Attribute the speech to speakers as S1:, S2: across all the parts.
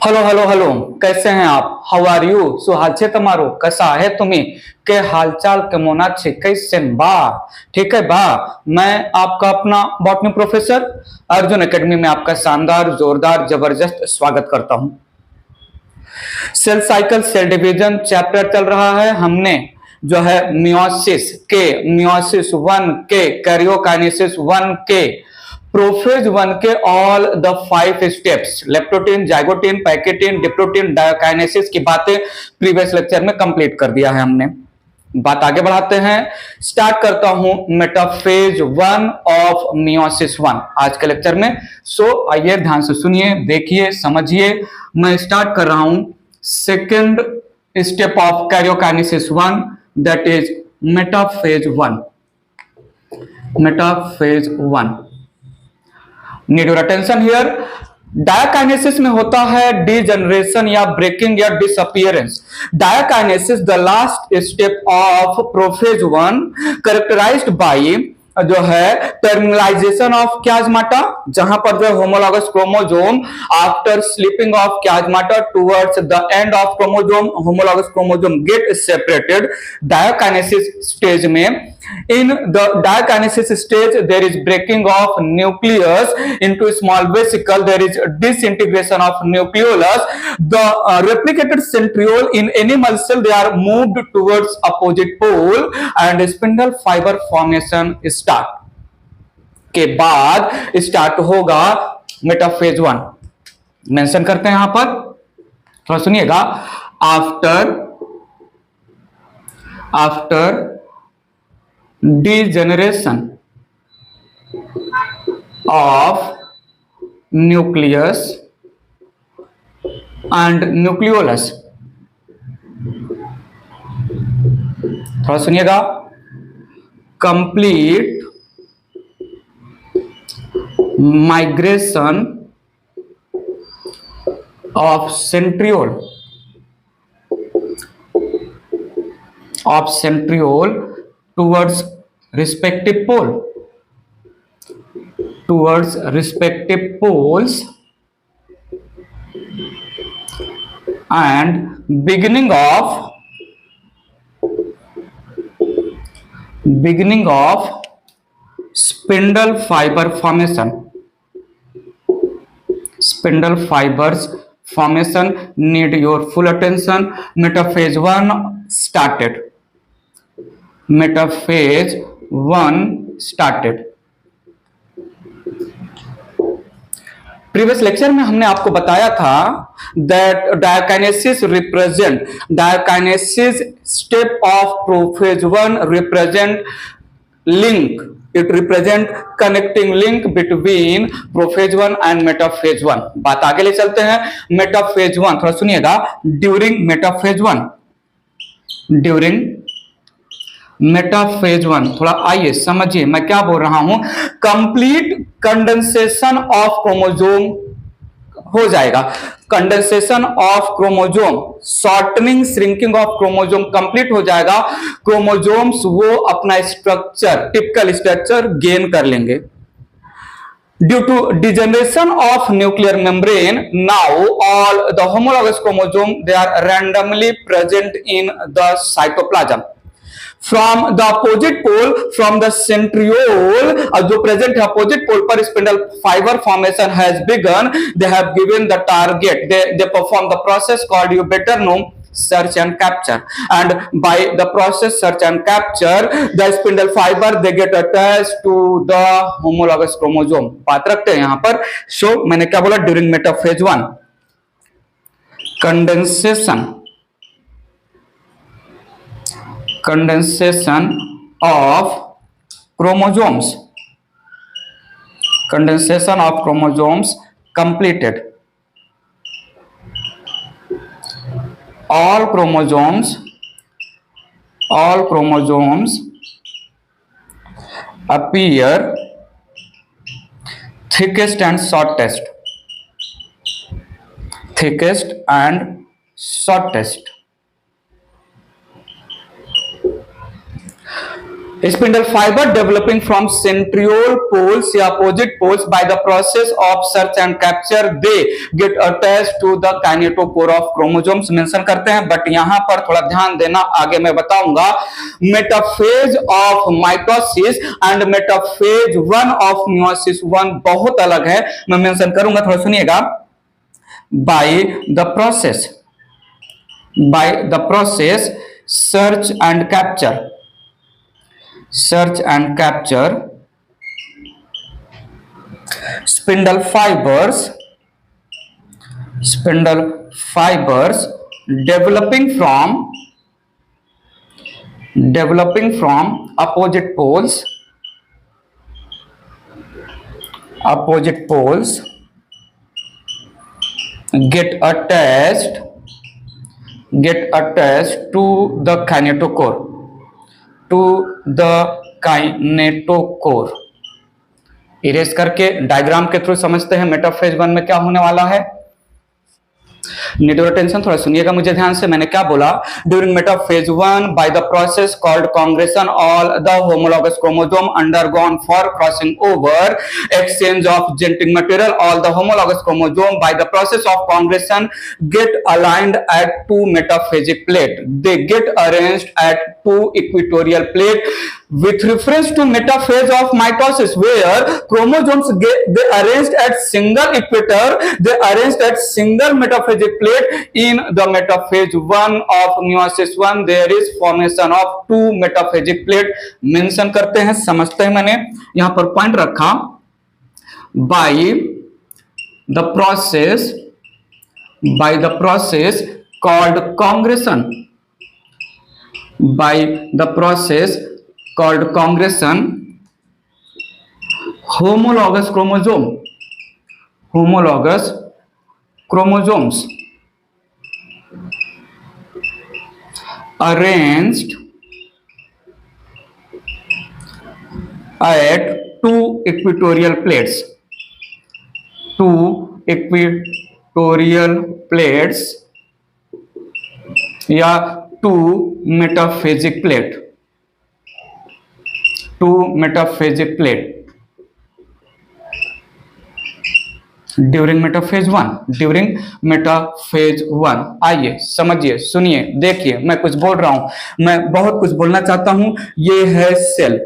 S1: Hello hello hello, कैसे हैं आप? How are you? શું હાલ છે તમારો? कैसा है तुम्हें? के हालचाल केमोना छे? कैसे बा? ठीक है बा। मैं आपका अपना बॉटनी प्रोफेसर अर्जुन एकेडमी में आपका शानदार जोरदार जबरदस्त स्वागत करता हूं। Cell cycle cell division chapter चल रहा है। हमने जो है मियोसिस वन के कैरियोकाइनेसिस वन के प्रोफेज वन के all the 5 steps leptotene zygotene pachytene diplotene diakinesis की बातें प्रीवियस लेक्चर में कंप्लीट कर दिया है हमने। बात आगे बढ़ाते हैं। स्टार्ट करता हूं metaphase one of meiosis one आज के लेक्चर में। आइए ध्यान से सुनिए, देखिए, समझिए। मैं स्टार्ट कर रहा हूं second step of karyokinesis one, that is metaphase one. Metaphase one, need your attention here. Diakinesis में होता है डीजनरेशन या ब्रेकिंग या disappearance. Diakinesis the last step of prophase one, characterized by जो है टर्मिनलाइजेशन ऑफ क्याजमाटा, जहां पर जो homologous chromosome after slipping of chiasmata towards the end of chromosome, homologous chromosome get separated. Diakinesis stage में, in the diakinesis stage there is breaking of nucleus into small vesicle, there is disintegration of nucleolus. The replicated centriole in animal cell, they are moved towards opposite pole and spindle fiber formation start के बाद start होगा metaphase one. Mention करते हैं यहां पर, थोड़ा सुनिएगा। After degeneration of nucleus and nucleolus, थोड़ा सुनिएगा। complete migration of centriole towards respective poles and beginning of spindle fiber formation. Spindle fibers formation need your full attention. Metaphase 1 started. Metaphase 1 started. Previous lecture में हमने आपको बताया था that diakinesis step of prophase one represent link, it represent connecting link between prophase one and metaphase one. बात आगे ले चलते हैं। मेटाफेज वन, थोड़ा सुनिएगा। ड्यूरिंग मेटाफेज वन, थोड़ा आइए समझिए मैं क्या बोल रहा हूं। कंप्लीट कंडेंसेशन ऑफ क्रोमोसोम हो जाएगा। Condensation of chromosome, shortening shrinking of chromosome complete हो जाएगा। क्रोमोसोम्स वो अपना स्ट्रक्चर, टिपिकल स्ट्रक्चर गेन कर लेंगे। Due to degeneration of nuclear membrane, now all the homologous chromosome, they are randomly present in the cytoplasm. From the opposite pole, from the centriole, जो present है opposite pole पर spindle fiber formation has begun. They have given the target. They perform the process called, you better know, search and capture. And by the process search and capture, the spindle fiber they get attached to the homologous chromosome. बात रखते हैं यहाँ पर। So मैंने क्या बोला? During metaphase 1, condensation of chromosomes completed. All chromosomes appear thickest and shortest. Spindle fibre developing from centriole poles या opposite poles by the process of search and capture they get attached to the kinetochore of chromosomes mention करते हैं, but यहां पर थोड़ा ध्यान देना, आगे मैं बताऊंगा। Metaphase of mitosis and metaphase 1 of meiosis 1 बहुत अलग है, मैं मेंशन करूंगा, थोड़ा सुनिएगा। Bye the process search and capture spindle fibers developing from opposite poles get attached to the kinetochore erase करके डायग्राम के थ्रू समझते हैं मेटाफेज 1 में क्या होने वाला है। नीड योर अटेंशन, थोड़ा सुनिएगा मुझे ध्यान से। मैंने क्या बोला? During metaphase 1 by the process called congression all the homologous chromosome undergone for crossing over exchange of genetic material, all the homologous chromosome by the process of congression get aligned at 2 metaphasic plate, they get arranged at 2 equatorial plate with reference to metaphase of mitosis where chromosomes they arranged at single equator, they arranged at single metaphasic plate. In the metaphase 1 of meiosis 1 there is formation of 2 metaphasic plate mention करते हैं, समझते हैं। मैंने यहां पर point रखा by the process called congregation, by the process called congregation homologous chromosomes arranged at 2 equatorial plates या 2 metaphasic plate during metaphase 1। आइए समझिए, सुनिए, देखिए, मैं कुछ बोल रहा हूं, मैं बहुत कुछ बोलना चाहता हूं। ये है सेल,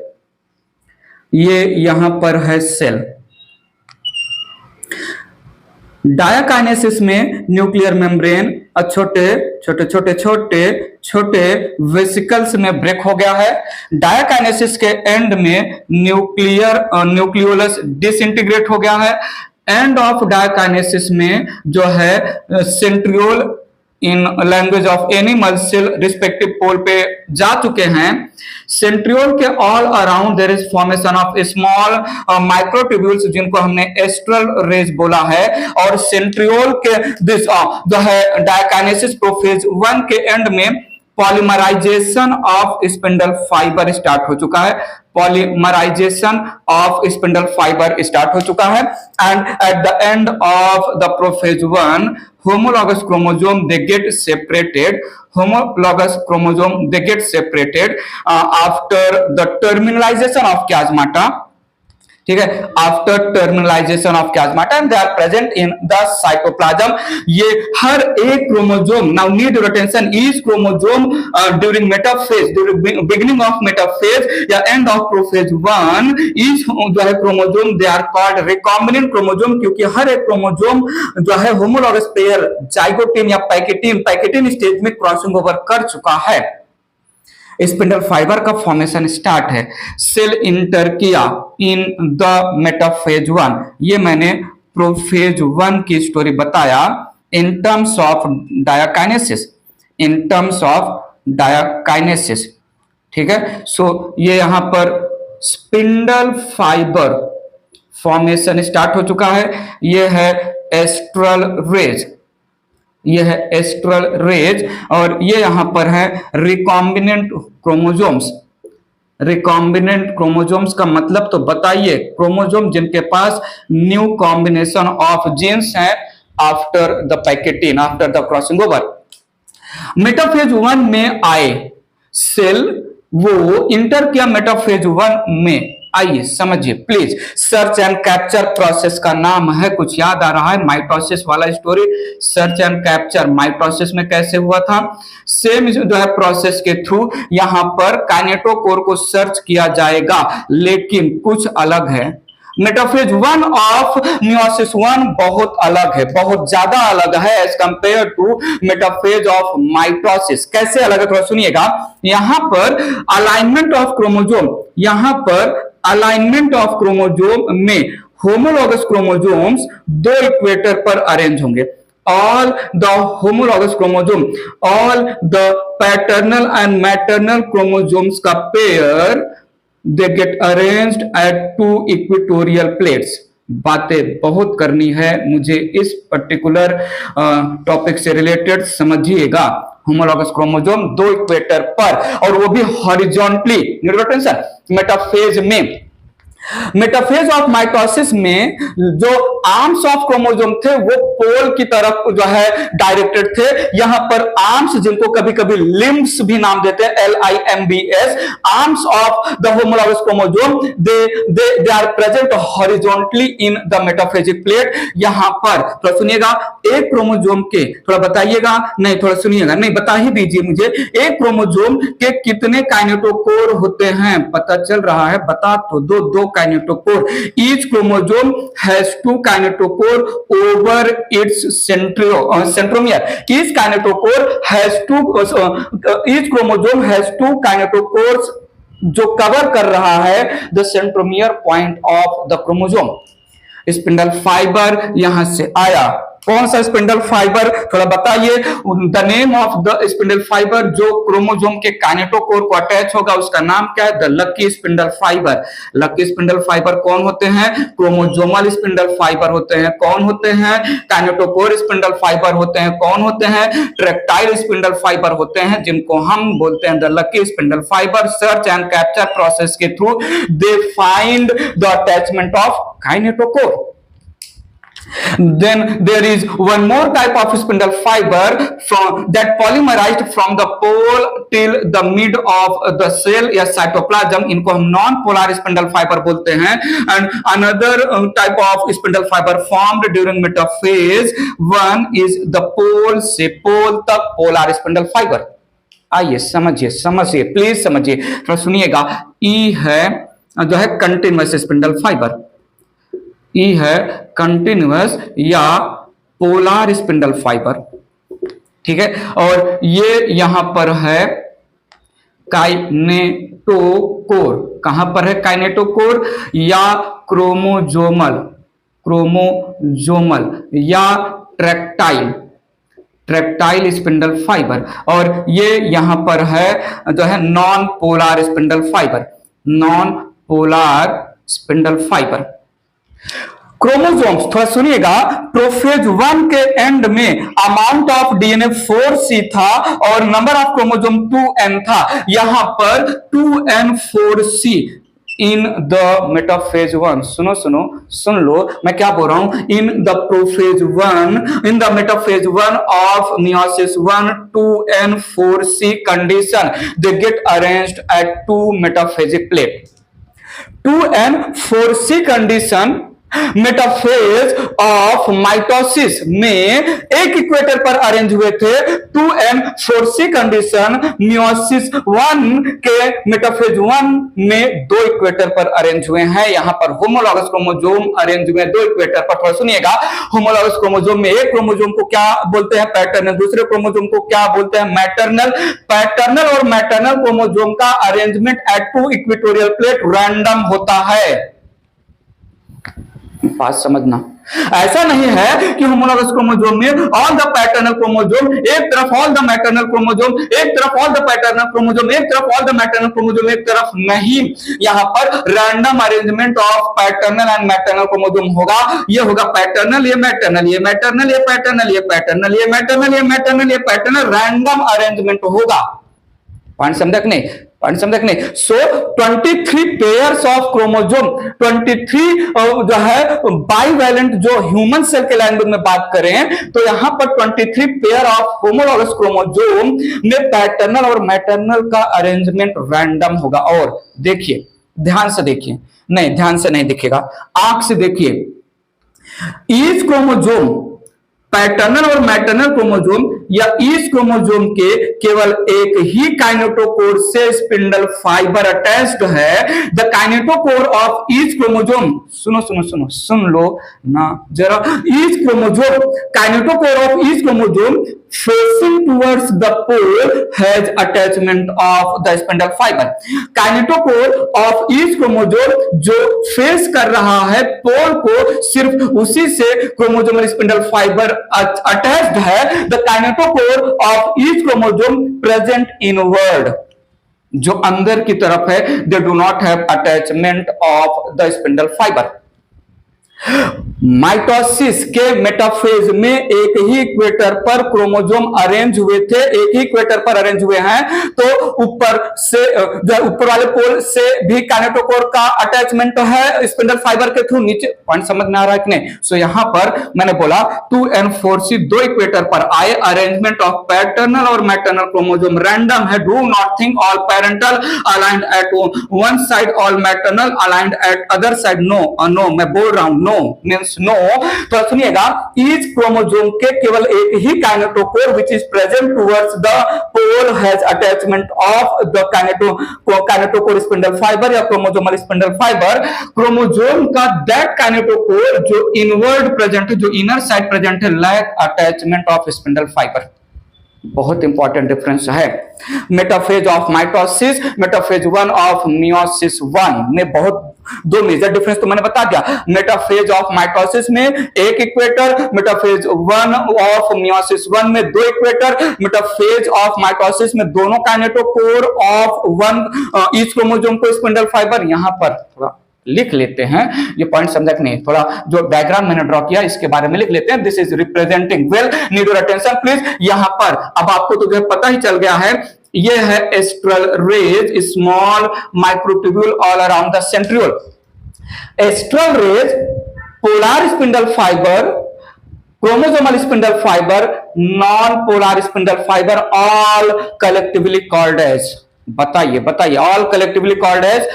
S1: ये यहां पर है सेल। डायाकाइनेसिस में न्यूक्लियर मेम्ब्रेन छोटे वेसिकल्स में ब्रेक हो गया है। डायाकाइनेसिस के एंड में न्यूक्लियोलस डिसइंटीग्रेट हो गया है। एंड ऑफ डायाकाइनेसिस में जो है centriole in language of animal cell respective pole पे जा चुके हैं। सेंट्रियोल के all around there is formation of small microtubules जिनको हमने एस्ट्रल रेज बोला है। और सेंट्रियोल के दिस जो है डायाकाइनेसिस प्रोफेज 1 के एंड में polymerisation of spindle fibre start हो चुका है। And at the end of the prophase 1 homologous chromosome they get separated after the terminalization of chiasmata, ठीक है, after terminalisation of chiasmata and they are present in the cytoplasm। ये हर एक chromosome, now need your attention, each chromosome during metaphase, during beginning of metaphase या end of prophase 1, each जो है chromosome they are called recombinant chromosome, क्योंकि हर एक chromosome जो है होमोलॉगस पेयर जाइगोटिन या पैकेटिन स्टेज में क्रॉसिंग ओवर कर चुका है। स्पिंडल फाइबर का फॉर्मेशन स्टार्ट है, सेल इंटर किया इन द मेटाफेज 1। ये मैंने प्रोफेज 1 की स्टोरी बताया इन टर्म्स ऑफ डायाकाइनेसिस, ठीक है। सो ये यहां पर स्पिंडल फाइबर फॉर्मेशन स्टार्ट हो चुका है। ये है एस्ट्रल रेज, और ये यहां पर है रिकॉम्बिनेंट क्रोमोसोम्स का मतलब तो बताइए, क्रोमोसोम जिनके पास न्यू कॉम्बिनेशन ऑफ जीन्स है after the pachytene, after the crossing over. Metaphase 1 में आए सेल वो इंटर किया मेटाफेज 1 में। आइए समझिए please. Search and capture process का नाम है, कुछ याद आ रहा है? माइटोसिस वाला story. Search and capture mitosis में कैसे हुआ था? सेम जो है प्रोसेस के थ्रू यहां पर काइनेटोकोर को सर्च किया जाएगा, लेकिन कुछ अलग है। मेटाफेज 1 ऑफ मियोसिस 1 बहुत अलग है, बहुत ज्यादा अलग है as compare to metaphase of mitosis. कैसे अलग है थोड़ा सुनिएगा। यहां पर अलाइनमेंट ऑफ क्रोमोजोम, यहां पर अलाइनमेंट ऑफ क्रोमोजोम में होमोलॉगस क्रोमोजोम्स दो इक्वेटर पर अरेंज होंगे। all the homologous chromosome, all the paternal and maternal chromosomes का pair they get arranged at two equatorial plates। बातें बहुत करनी है मुझे इस पर्टिकुलर टॉपिक से रिलेटेड, समझिएगा। होमोलॉगस क्रोमोसोम दो इक्वेटर पर, और वो भी हॉरिजॉन्टली। टेंशन मेटाफेज में, मेटाफेज ऑफ माइटोसिस में जो आर्म्स ऑफ क्रोमोसोम थे वो पोल की तरफ जो है डायरेक्टेड थे। यहां पर आर्म्स, जिनको कभी कभी लिम्ब्स भी नाम देते हैं, LIMBS, arms of the homologous chromosome they are present horizontally in the metaphasic plate. यहां पर थोड़ा सुनिएगा, एक क्रोमोसोम के, थोड़ा बताइएगा, नहीं थोड़ा सुनिएगा, नहीं बता ही दीजिए मुझे, एक क्रोमोसोम के कितने काइनेटोकोर होते हैं? पता चल रहा है? बता तो दो kinetochore। Each chromosome has two kinetochore over its centromere। Each kinetochore has each chromosome has two kinetochores जो कवर कर रहा है the centromere point of the chromosome। Spindle fibre यहां से आया। कौन सा स्पिंडल फाइबर? थोड़ा बताइए। The name of the spindle fibre जो क्रोमोसोम के काइनेटोकोर को अटैच होगा उसका नाम क्या है? The lucky spindle fibre. Lucky spindle fibre कौन होते हैं? क्रोमोसोमल स्पिंडल फाइबर होते हैं। कौन होते हैं? काइनेटोकोर स्पिंडल फाइबर होते हैं। कौन होते हैं? ट्रैक्टाइल स्पिंडल फाइबर होते हैं, जिनको हम बोलते हैं the lucky spindle fibre. Search and capture process के through they find the attachment of kinetochore. Then there is one more type of spindle fiber from that polymerized from the pole till the mid of the cell या cytoplasm, इनको हम non polar spindle fibre बोलते हैं। and another type of spindle fiber formed during metaphase 1 is the pole से पोल तक polar spindle fibre. आइए समझिए please समझिए, थोड़ा सुनिएगा। ई है जो है कंटिन्यूअस स्पिंडल फाइबर, ई है कंटिन्यूअस या पोलर स्पिंडल फाइबर, ठीक है। और ये यहां पर है काइनेटोकोर। कहां पर है काइनेटोकोर? या क्रोमोजोमल या ट्रैक्टाइल स्पिंडल फाइबर। और ये यहां पर है जो है non polar spindle fibre, non polar spindle fibre. Chromosomes थोड़ा सुनिएगा। प्रोफेज 1 के एंड में अमाउंट ऑफ डीएनए 4C था और नंबर ऑफ क्रोमोसोम 2N था। यहां पर 2N4C इन द मेटाफेज 1। सुन लो मैं क्या बोल रहा हूं। In the prophase 1, in the metaphase 1 of meiosis 1, 2N4C condition they get arranged at 2 metaphasic plate. 2N4C condition metaphase of mitosis में एक इक्वेटर पर अरेंज हुए थे। 2N4C कंडीशन मियोसिस 1 के मेटाफेज 1 में दो इक्वेटर पर अरेंज हुए हैं। यहां पर होमोलॉगस क्रोमोसोम अरेंज हुए दो इक्वेटर पर। थोड़ा सुनिएगा। होमोलॉगस क्रोमोसोम में एक क्रोमोसोम को क्या बोलते हैं? पैटर्नल। दूसरे क्रोमोसोम को क्या बोलते हैं? मैटरनल। पैटर्नल और मैटरनल क्रोमोसोम का arrangement at 2 equatorial plate random होता है। बात समझना। ऐसा नहीं है कि होमोलॉगस क्रोमोसोम में ऑल द पैटर्नल क्रोमोसोम एक तरफ, ऑल द मैटरनल क्रोमोसोम एक तरफ, ऑल द पैटर्नल क्रोमोसोम एक तरफ, ऑल द मैटरनल क्रोमोसोम एक तरफ। नहीं, यहां पर random arrangement of paternal and maternal chromosome होगा। ये होगा पैटर्नल, ये मैटरनल, ये मैटरनल, ये पैटर्नल, ये पैटर्नल, ये मैटरनल, ये मैटरनल, ये पैटर्नल, रैंडम अरेंजमेंट होगा। पॉइंट समझ नहीं? पॉइंट समझ नहीं। सो 23 पेयर्स ऑफ क्रोमोजोम, 23 जो है बाइवैलेंट, जो ह्यूमन सेल के लैंग्वेज में बात करें तो यहां पर 23 पेयर ऑफ होमोलॉगस क्रोमोजोम में पैटर्नल और मैटरनल का अरेंजमेंट रैंडम होगा। और देखिए, ध्यान से देखिए, नहीं ध्यान से नहीं दिखेगा, आंख से देखिए, ईच क्रोमोजोम, पैटर्नल और मैटरनल क्रोमोजोम या ईच क्रोमोजोम के केवल एक ही काइनेटोकोर से स्पिंडल फाइबर अटैच्ड है। The kinetochore of each chromosome, सुनो सुनो सुनो, सुन लो ना जरा, each chromosome, kinetochore of each chromosome facing towards the pole has attachment of the spindle fibre. Kinetochore of each chromosome जो फेस कर रहा है पोल को, सिर्फ उसी से क्रोमोजोमल स्पिंडल फाइबर अटैच्ड है। The kinetochore of each chromosome present inward, जो अंदर की तरफ है, they do not have attachment of the spindle fibre. Mitosis के मेटाफेज में एक ही इक्वेटर पर क्रोमोजोम अरेंज हुए थे, एक ही इक्वेटर पर अरेंज हुए हैं, तो ऊपर से, ऊपर वाले पोल से भी काइनेटोकोर का अटैचमेंट है स्पिंडल फाइबर के थ्रू। नीचे पॉइंट समझ में आ रहा है कि नहीं? सो यहां पर मैंने बोला 2n4c, दो इक्वेटर पर आए, अरेंजमेंट ऑफ पैटर्नल और मैटरनल क्रोमोजोम रैंडम है। Do not think all parental aligned at one side, all maternal aligned at other side. No, no मैं बोल रहा हूं, नो मींस नो। तो सुनिएगा, ईच क्रोमोजोम के केवल एक ही kinetochore which is present towards the pole has attachment of the kinetochore spindle fibre या क्रोमोजोमल स्पिंडल फाइबर। क्रोमोजोम का दैट काइनेटोकोर जो इनवर्ड प्रेजेंट है, जो इनर साइड प्रेजेंट है, lack attachment of spindle fibre. बहुत इंपॉर्टेंट डिफरेंस है। Metaphase of mitosis, metaphase 1 of meiosis 1 में बहुत दो मेजर डिफरेंस तो मैंने बता दिया। मेटाफेज ऑफ माइटोसिस में एक इक्वेटर, मेटाफेज 1 ऑफ मियोसिस 1 में दो इक्वेटर। मेटाफेज ऑफ माइटोसिस में दोनों kinetochore of one each chromosome को स्पिंडल फाइबर। यहां पर थोड़ा लिख लेते हैं, ये पॉइंट समझा कि नहीं? थोड़ा जो डायग्राम मैंने ड्रॉ किया इसके बारे में लिख लेते हैं। This is representing, well need your attention please. यहां पर अब आपको तो जो पता ही चल गया है, ये है astral rays, small microtubule all around the centriole. Astral rays, polar spindle fibre, chromosomal spindle fibre, non polar spindle fibre, all collectively called as, बताइए बताइए, all collectively called as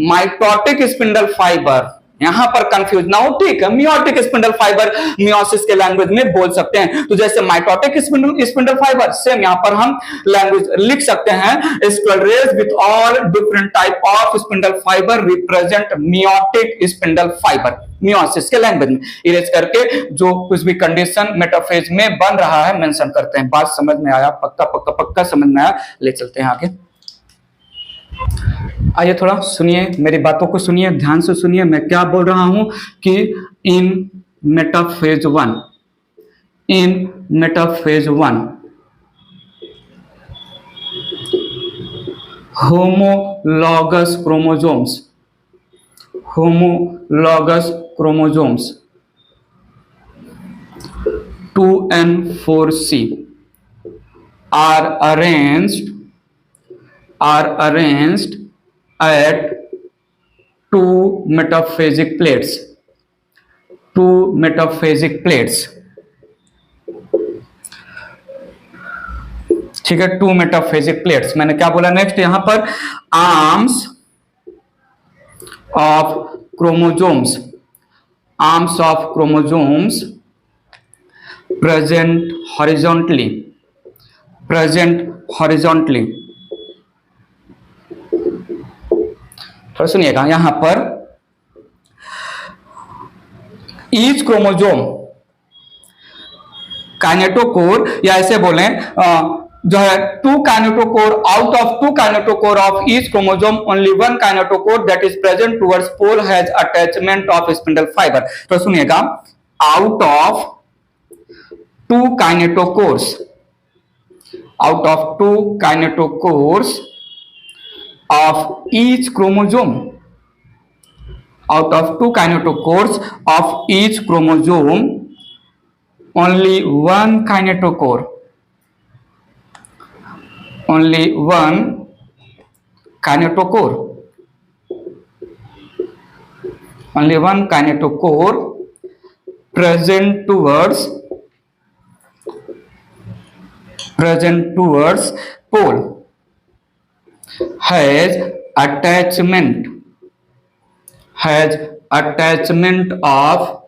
S1: mitotic spindle fibre. यहां पर confuse ना हो, ठीक है? Meiotic spindle fibre meiosis के language में बोल सकते हैं। तो जैसे माइटोटिक स्पिंडल फाइबर, सेम यहां पर हम लैंग्वेज लिख सकते हैं, spindle rays with all different type of spindle fibre represent meiotic spindle fibre. Meiosis के लैंग्वेज में इरेज करके जो कुछ भी कंडीशन मेटाफेज में बन रहा है मेंशन करते हैं। बात समझ में आया? पक्का पक्का पक्का समझ में आया? ले चलते हैं आगे। आइए थोड़ा सुनिए, मेरी बातों को सुनिए, ध्यान से सुनिए। मैं क्या बोल रहा हूं कि in metaphase 1, in metaphase 1 homologous chromosomes, homologous chromosomes 2n4c are arranged at two metaphasic plates, two metaphasic plates, ठीक है? Two metaphasic plates. मैंने क्या बोला नेक्स्ट? यहां पर arms of chromosomes, arms of chromosomes present horizontally, present horizontally. थोड़ा सुनिएगा, यहां पर ईच क्रोमोजोम, काइनेटोकोर, या ऐसे बोलें जो है two kinetochore, out of two kinetochore of each chromosome only one kinetochore that is present towards pole has attachment of spindle fibre. तो सुनिएगा, out of two kinetochores, out of two kinetocores of each chromosome, out of two kinetocores of each chromosome only one kinetocore, only one kinetochore, only one kinetochore present towards pole has attachment of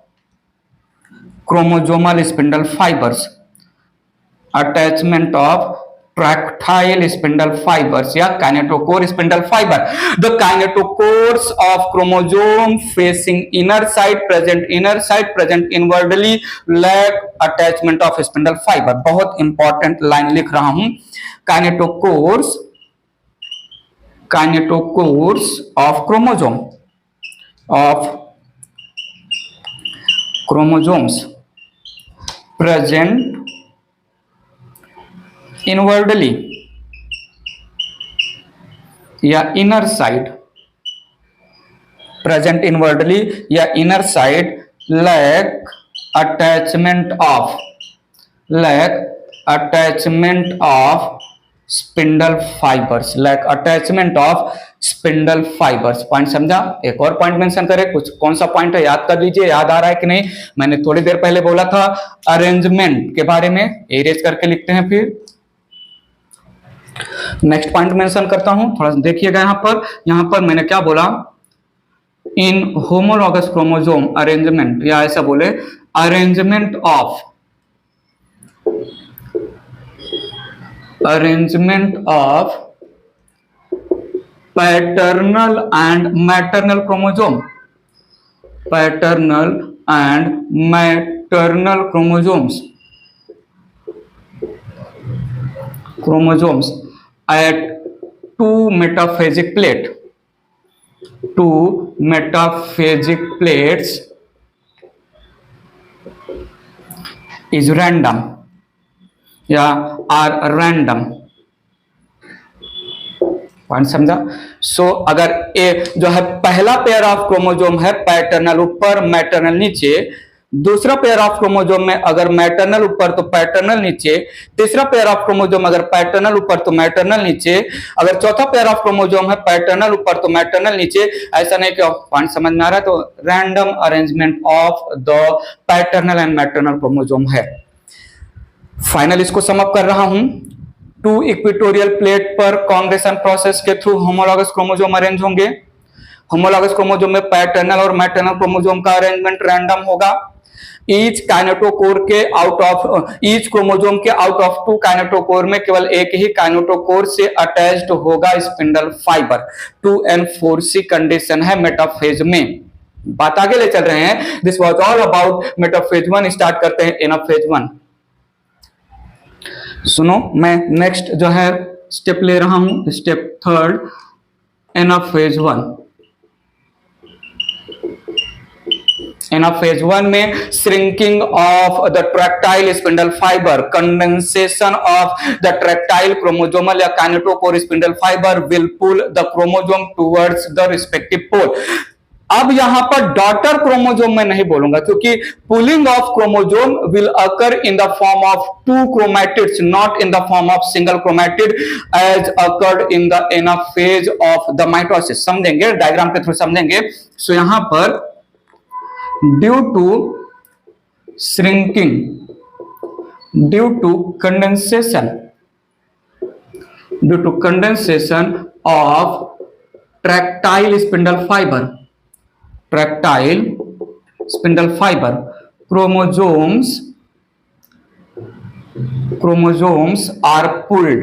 S1: chromosomal spindle fibers, attachment of tractile spindle fibers या kinetochore spindle fiber. The kinetochores of chromosome facing inner side present inwardly lack attachment of spindle fiber. बहुत important line लिख रहा हूं. kinetochores of chromosomes present inwardly या inner side lack attachment of spindle fibres. Point समझा? एक और point mention करें. कौन सा पॉइंट है याद कर लीजिए. याद आ रहा है कि नहीं? मैंने थोड़ी देर पहले बोला था अरेंजमेंट के बारे में. एरेज करके लिखते हैं. फिर नेक्स्ट पॉइंट मेंशन करता हूं. थोड़ा सा देखिएगा. यहां पर मैंने क्या बोला? इन होमोलॉगस क्रोमोसोम अरेंजमेंट, या ऐसा बोले arrangement of paternal and maternal chromosomes at two metaphasic plates is random या आर रैंडम. पॉइंट समझा? सो अगर ए जो है पहला पेयर ऑफ क्रोमोसोम है पैटर्नल ऊपर मैटरनल नीचे, दूसरा पेयर ऑफ क्रोमोसोम में अगर मैटरनल ऊपर तो पैटर्नल नीचे, तीसरा पेयर ऑफ क्रोमोसोम अगर पैटर्नल ऊपर तो मैटरनल नीचे, अगर चौथा पेयर ऑफ क्रोमोसोम है पैटर्नल ऊपर तो मैटरनल नीचे. ऐसा नहीं कि पॉइंट समझ में आ रहा है? तो random arrangement of the paternal and maternal chromosome है. फाइनल इसको समअप कर रहा हूं. टू इक्वेटोरियल प्लेट पर कॉन्ग्रेशन प्रोसेस के थ्रू होमोलॉगस क्रोमोसोम अरेंज होंगे. होमोलॉगस क्रोमोसोम में पैटर्नल और मैटरनल क्रोमोसोम का अरेंजमेंट रैंडम होगा. ईच क्रोमोसोम के आउट ऑफ टू काइनेटोकोर में केवल एक ही काइनेटोकोर से अटैच्ड होगा स्पिंडल फाइबर. 2n4c कंडीशन है मेटाफेज में. बात आगे ले चल रहे हैं. This was all about metaphase 1. Start करते हैं एनाफेज 1. सुनो, मैं नेक्स्ट जो है स्टेप ले रहा हूं. Step third, anaphase 1. एनाफेज 1 में shrinking of the tractile spindle fibre, condensation of the tractile chromosomal या kinetochore spindle fibre will pull the chromosome towards the respective pole. अब यहां पर डॉटर क्रोमोसोम में नहीं बोलूंगा क्योंकि pulling of chromosome will occur in the form of two chromatids, not in the form of single chromatid as occurred in the anaphase of the mitosis. समझेंगे, diagram के through समझेंगे. सो यहां पर due to shrinking, due to condensation of tractile spindle fibre, chromosomes are pulled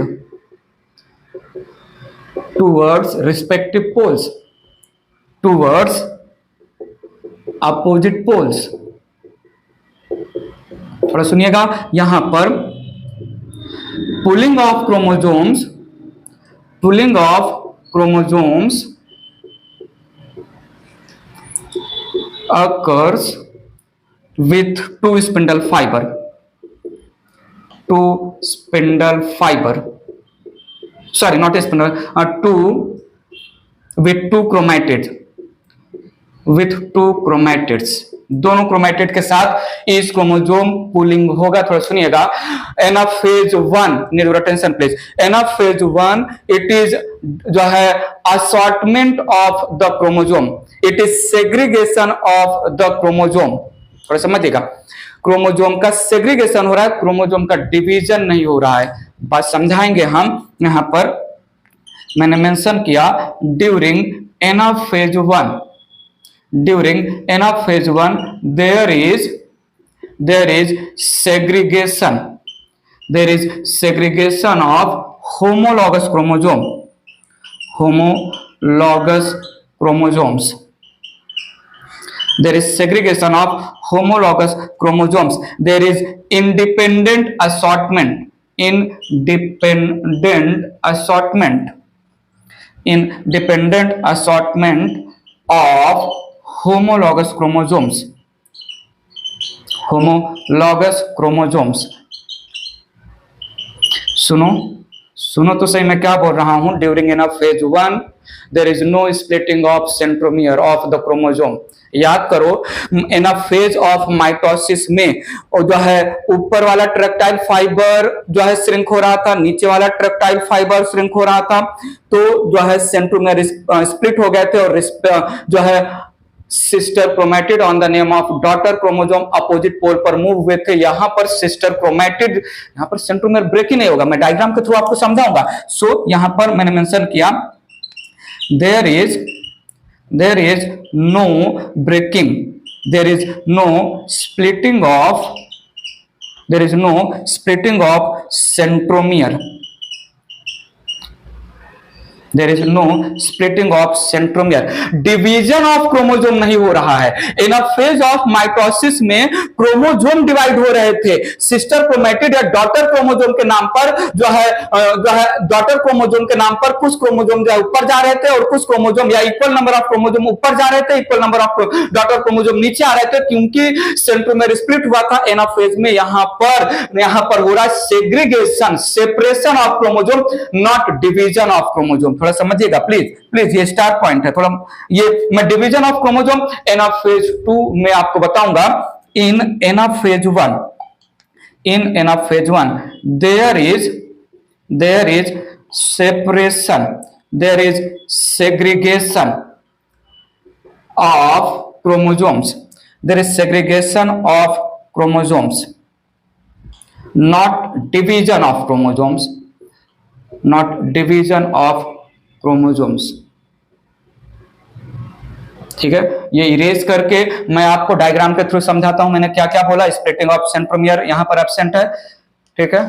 S1: towards respective poles, towards opposite poles. थोड़ा सुनिएगा. यहां पर pulling of chromosomes occurs with two spindle fiber, sorry, not a spindle, with two chromatids दोनों chromatid के साथ इस chromosome pulling होगा। थोड़ा सुनिएगा। Anaphase 1, need your attention please. Anaphase 1 it is जो है assortment of the chromosome, it is segregation of the chromosome. थोड़ा समझिएगा, क्रोमोजोम का सेग्रीगेशन हो रहा है, क्रोमोजोम का डिवीजन नहीं हो रहा है। बात समझाएंगे हम। यहां पर मैंने मेंशन किया during anaphase 1, during anaphase 1 there is segregation, there is segregation of homologous chromosomes, there is segregation of homologous chromosomes, there is independent assortment of homologous chromosomes। सुनो तो सही मैं क्या बोल रहा हूं। During anaphase 1 there is no splitting of centromere of the chromosome. याद करो, एनाफेज ऑफ माइटोसिस में जो है ऊपर वाला ट्रैक्टाइल फाइबर जो है श्रिंक हो रहा था, नीचे वाला ट्रैक्टाइल फाइबर श्रिंक हो रहा था, तो जो है सेंट्रोमियर स्प्लिट हो गए थे और जो है sister chromatid on the name of daughter chromosome opposite pole पर मूव हुए थे। यहां पर सिस्टर क्रोमैटिड, यहां पर सेंट्रोमियर ब्रेक ही नहीं होगा, मैं डायग्राम के थ्रू आपको समझाऊंगा। सो यहां पर मैंने मेंशन किया there is no breaking, there is no splitting of centromere, there is no splitting of centromere, division of chromosome नहीं हो रहा है। इन अ फेज ऑफ माइटोसिस में क्रोमोजोम डिवाइड हो रहे थे, सिस्टर क्रोमैटिड या डॉटर क्रोमोजोम के नाम पर जो है डॉटर क्रोमोजोम के नाम पर कुछ क्रोमोजोम जो है ऊपर जा रहे थे और कुछ क्रोमोजोम या इक्वल नंबर ऑफ क्रोमोजोम ऊपर जा रहे थे, equal number of daughter chromosome नीचे आ रहे थे, क्योंकि सेंट्रोमेयर स्प्लिट हुआ था। एनाफेज में यहां पर हो रहा है segregation, separation of chromosome, not division of chromosome. थोड़ा समझिएगा प्लीज, ये स्टार पॉइंट है। थोड़ा ये मैं डिवीजन ऑफ क्रोमोजोम एनाफेज 2 में आपको बताऊंगा। इन anaphase 1 there is separation, there is segregation of chromosomes, there is segregation of chromosomes, not division of chromosomes, not division of chromosomes। ठीक है, ये इरेज करके मैं आपको डायग्राम के थ्रू समझाता हूं मैंने क्या क्या बोला। स्प्लिटिंग ऑफ सेंट्रोमियर यहां पर एब्सेंट है। ठीक है,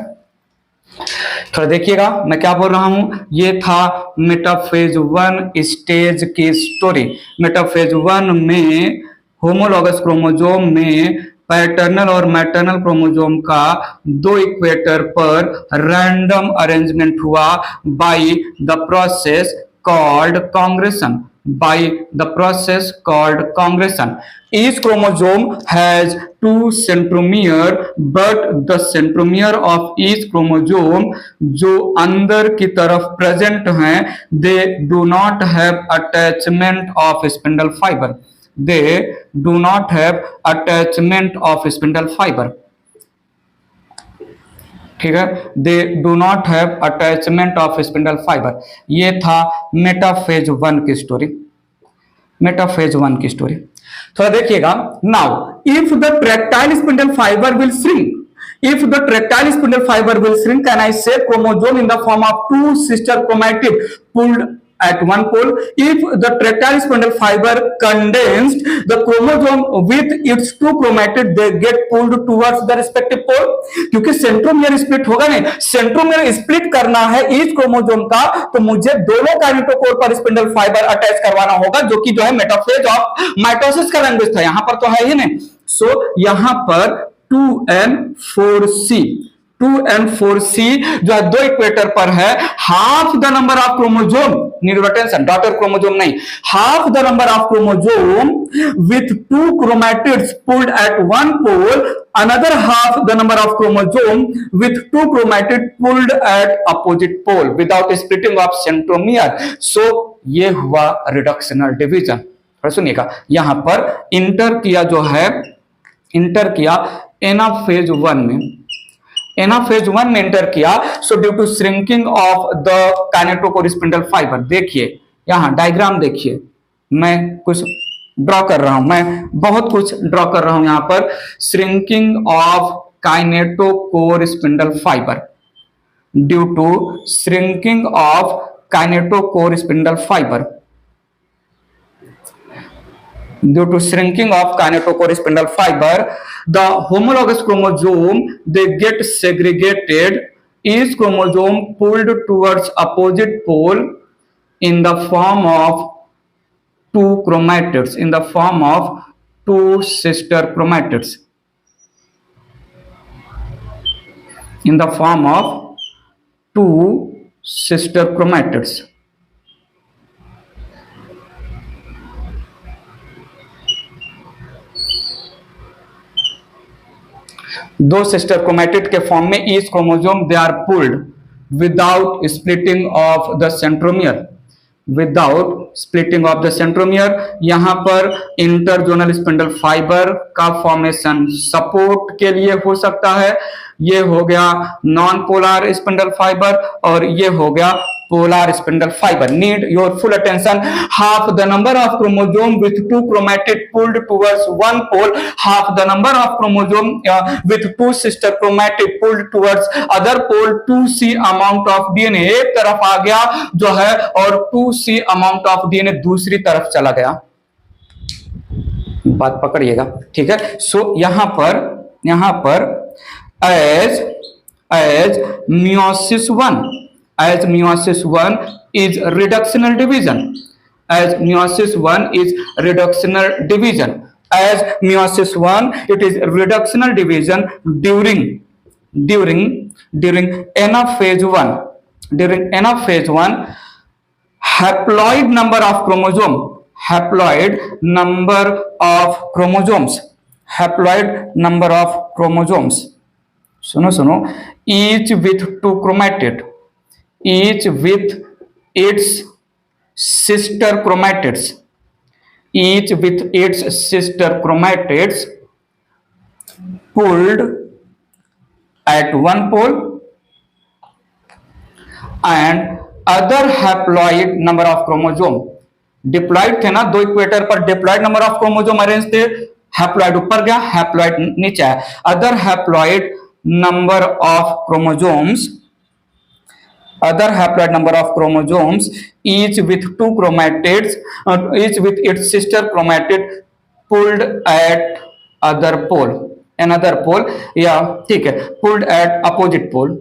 S1: थोड़ा देखिएगा मैं क्या बोल रहा हूं। ये था मेटाफेज 1 स्टेज की स्टोरी। मेटाफेज 1 में होमोलॉगस क्रोमोजोम में पैटर्नल और मैटरनल क्रोमोजोम का 2 इक्वेटर पर रैंडम अरेंजमेंट हुआ by the process called congression, by the process called congregation. Each chromosome has 2 centromere, but the centromere of each chromosome जो अंदर की तरफ प्रेजेंट हैं, they do not have attachment of spindle fiber. They do not have attachment of spindle fiber. ठीक है, they do not have attachment of spindle fibre. ये था metaphase 1 की स्टोरी, मेटाफेज 1 की स्टोरी। थोड़ा देखिएगा। Now if the tractile spindle fibre will shrink, if the tractile spindle fiber will shrink, can I say chromosome in the form of 2 sister chromatid pulled at one pole? If the tractile spindle fiber condensed, the chromosome with its 2 chromatid they get pulled towards the respective pole. क्योंकि centromere split होगा नहीं, centromere split करना है इस chromosome का, तो मुझे दोनों काइनेटोकोर पर स्पिंडल फाइबर अटैच करवाना होगा, जो कि जो है मेटाफेज ऑफ माइटोसिस का लैंग्वेज था। यहां पर तो है ही नहीं। सो यहां पर 2n4c जो है 2 इक्वेटर पर है, half the number of chromosome, need your attention, daughter chromosome नहीं, half the number of chromosome with 2 chromatids pulled at one pole, another half the number of chromosome with 2 chromatids pulled at opposite pole without splitting of centromere. So ये हुआ reductional division. पर सुनिएगा, यहां पर inter किया जो है, inter किया एनाफेज 1 में, एनाफेज 1 में इंटर किया। So due to shrinking of the kinetochore spindle fibre, देखिए यहां डायग्राम देखिए, मैं कुछ ड्रॉ कर रहा हूं, मैं बहुत कुछ ड्रॉ कर रहा हूं यहां पर। Shrinking of kinetochore spindle fibre, due to shrinking of kinetochore spindle fibre, due to shrinking of kinetochore spindle fiber, the homologous chromosome they get segregated, each chromosome pulled towards opposite pole in the form of two chromatids, in the form of two sister chromatids, in the form of two sister chromatids. दो sister chromatid के form में each chromosome they are pulled without splitting of the centromere, without splitting of the centromere. यहां पर interzonal spindle fibre का formation support के लिए हो सकता है, ये हो गया नॉन पोलर स्पिंडल फाइबर और ये हो गया polar spindle fibre. Need your full attention, half the number of chromosome with two chromatid pulled towards one pole, half the number of chromosome with two sister chromatid pulled towards other pole, 2c amount of DNA एक तरफ आ गया जो है और 2c amount of DNA दूसरी तरफ चला गया। बात पकड़िएगा, ठीक है। सो यहां पर as meiosis 1, as meiosis 1 is reductional division, as meiosis 1 is reductional division, as meiosis 1 it is reductional division during anaphase 1, during anaphase 1 haploid number of chromosome, haploid number of chromosomes, haploid number of chromosomes, सुनो, each with two chromatid, each with its sister chromatids, each with its sister chromatids pulled at one pole, and other haploid number of chromosome, diploid थे ना, दो equator पर diploid number of chromosome arrange थे, haploid ऊपर गया, haploid नीचे आया। Other haploid number of chromosomes, other haploid number of chromosomes, each with two chromatids, each with its sister chromatid pulled at other pole, another pole, या ठीक है, pulled at opposite pole,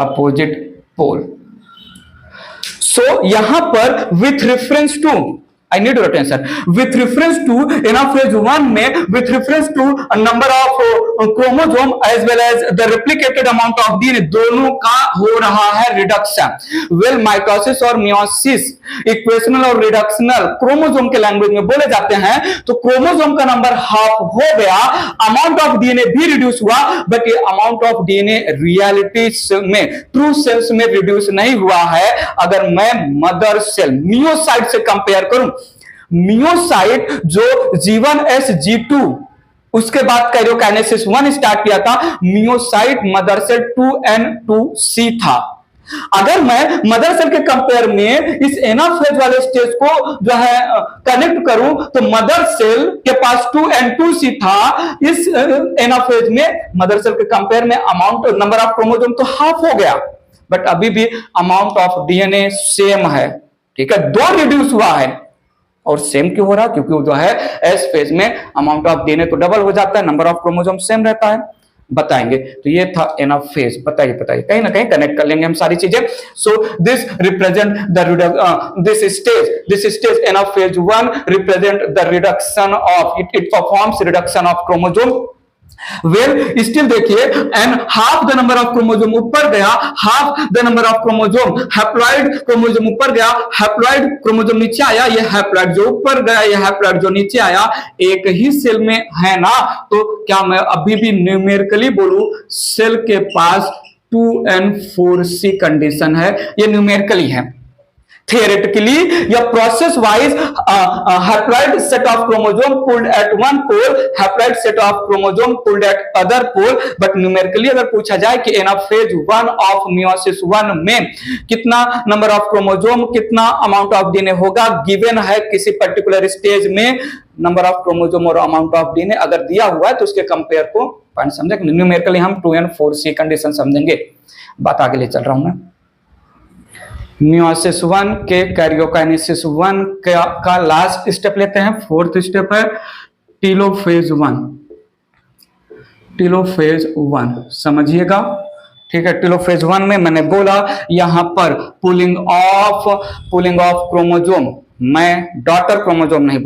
S1: opposite pole. So यहां पर with reference to, I need your attention, with reference to anaphase 1 में with reference to a number of chromosome as well as the replicated amount of DNA, दोनों का हो रहा है reduction. Well mitosis और meiosis equational और reductional chromosome के language में बोले जाते हैं, तो क्रोमोसोम का नंबर हाफ हो गया, अमाउंट ऑफ डीएनए भी रिड्यूस हुआ, बट ये अमाउंट ऑफ डीएनए रियलिटी में ट्रू सेल्स में रिड्यूस नहीं हुआ है। अगर मैं मदर सेल मियोसाइट से कंपेयर करूं, मियोसाइट जो G1S G2 उसके बाद कैरियोकाइनेसिस 1 स्टार्ट किया था, मियोसाइट मदर सेल 2N2C था। अगर मैं मदर सेल के कंपेयर में इस एनाफेज वाले स्टेज को जो है कनेक्ट करूं, तो मदर सेल के पास 2N2C था, इस एनाफेज में मदर सेल के कंपेयर में अमाउंट नंबर ऑफ क्रोमोसोम तो हाफ हो गया, बट अभी भी अमाउंट ऑफ डीएनए सेम है, ठीक है, दो रिड्यूस हुआ है। और सेम क्यों हो रहा? क्योंकि वो जो है एस फेज में अमाउंट ऑफ डीएनए तो डबल हो जाता है, नंबर ऑफ क्रोमोसोम सेम रहता है। बताएंगे, तो ये था एनाफेज। बताइए कहीं ना कहीं कनेक्ट कर लेंगे हम सारी चीजें। So this represent the this stage anaphase 1 represent the reduction of it performs reduction of chromosome. Well still देखिए, and half the number of chromosome ऊपर गया, half the number of chromosome haploid chromosome ऊपर गया, haploid chromosome नीचे आया, ये haploid जो ऊपर गया, ये हैप्लॉइड जो नीचे आया, एक ही सेल में है ना, तो क्या मैं अभी भी न्यूमेरिकली बोलूं सेल के पास 2N4C कंडीशन है, ये न्यूमेरिकली है। theoretically या process wise haploid set of chromosome pulled at one pole, haploid set of chromosome pulled at other pole, but numerically अगर पूछा जाए कि एनाफेज 1 ऑफ मियोसिस 1 में कितना नंबर ऑफ क्रोमोजोम, कितना अमाउंट ऑफ डीएनए होगा, गिवन है किसी पर्टिकुलर स्टेज में नंबर ऑफ क्रोमोजोम और अमाउंट ऑफ डीएनए अगर दिया हुआ है तो उसके कंपेयर को पॉइंट समझेंगे। न्यूमेरिकली हम 2 and 4C कंडीशन समझेंगे। बात आगे ले चल रहा हूं मैं। मियोसिस 1 के कैरियोकाइनेसिस 1 का लास्ट स्टेप लेते हैं, 4th स्टेप है टेलोफेज 1। टेलोफेज 1 समझिएगा, ठीक है। टेलोफेज 1 में मैंने बोला यहां पर पुलिंग ऑफ क्रोमोजोम, मैं डॉटर क्रोमोजोम नहीं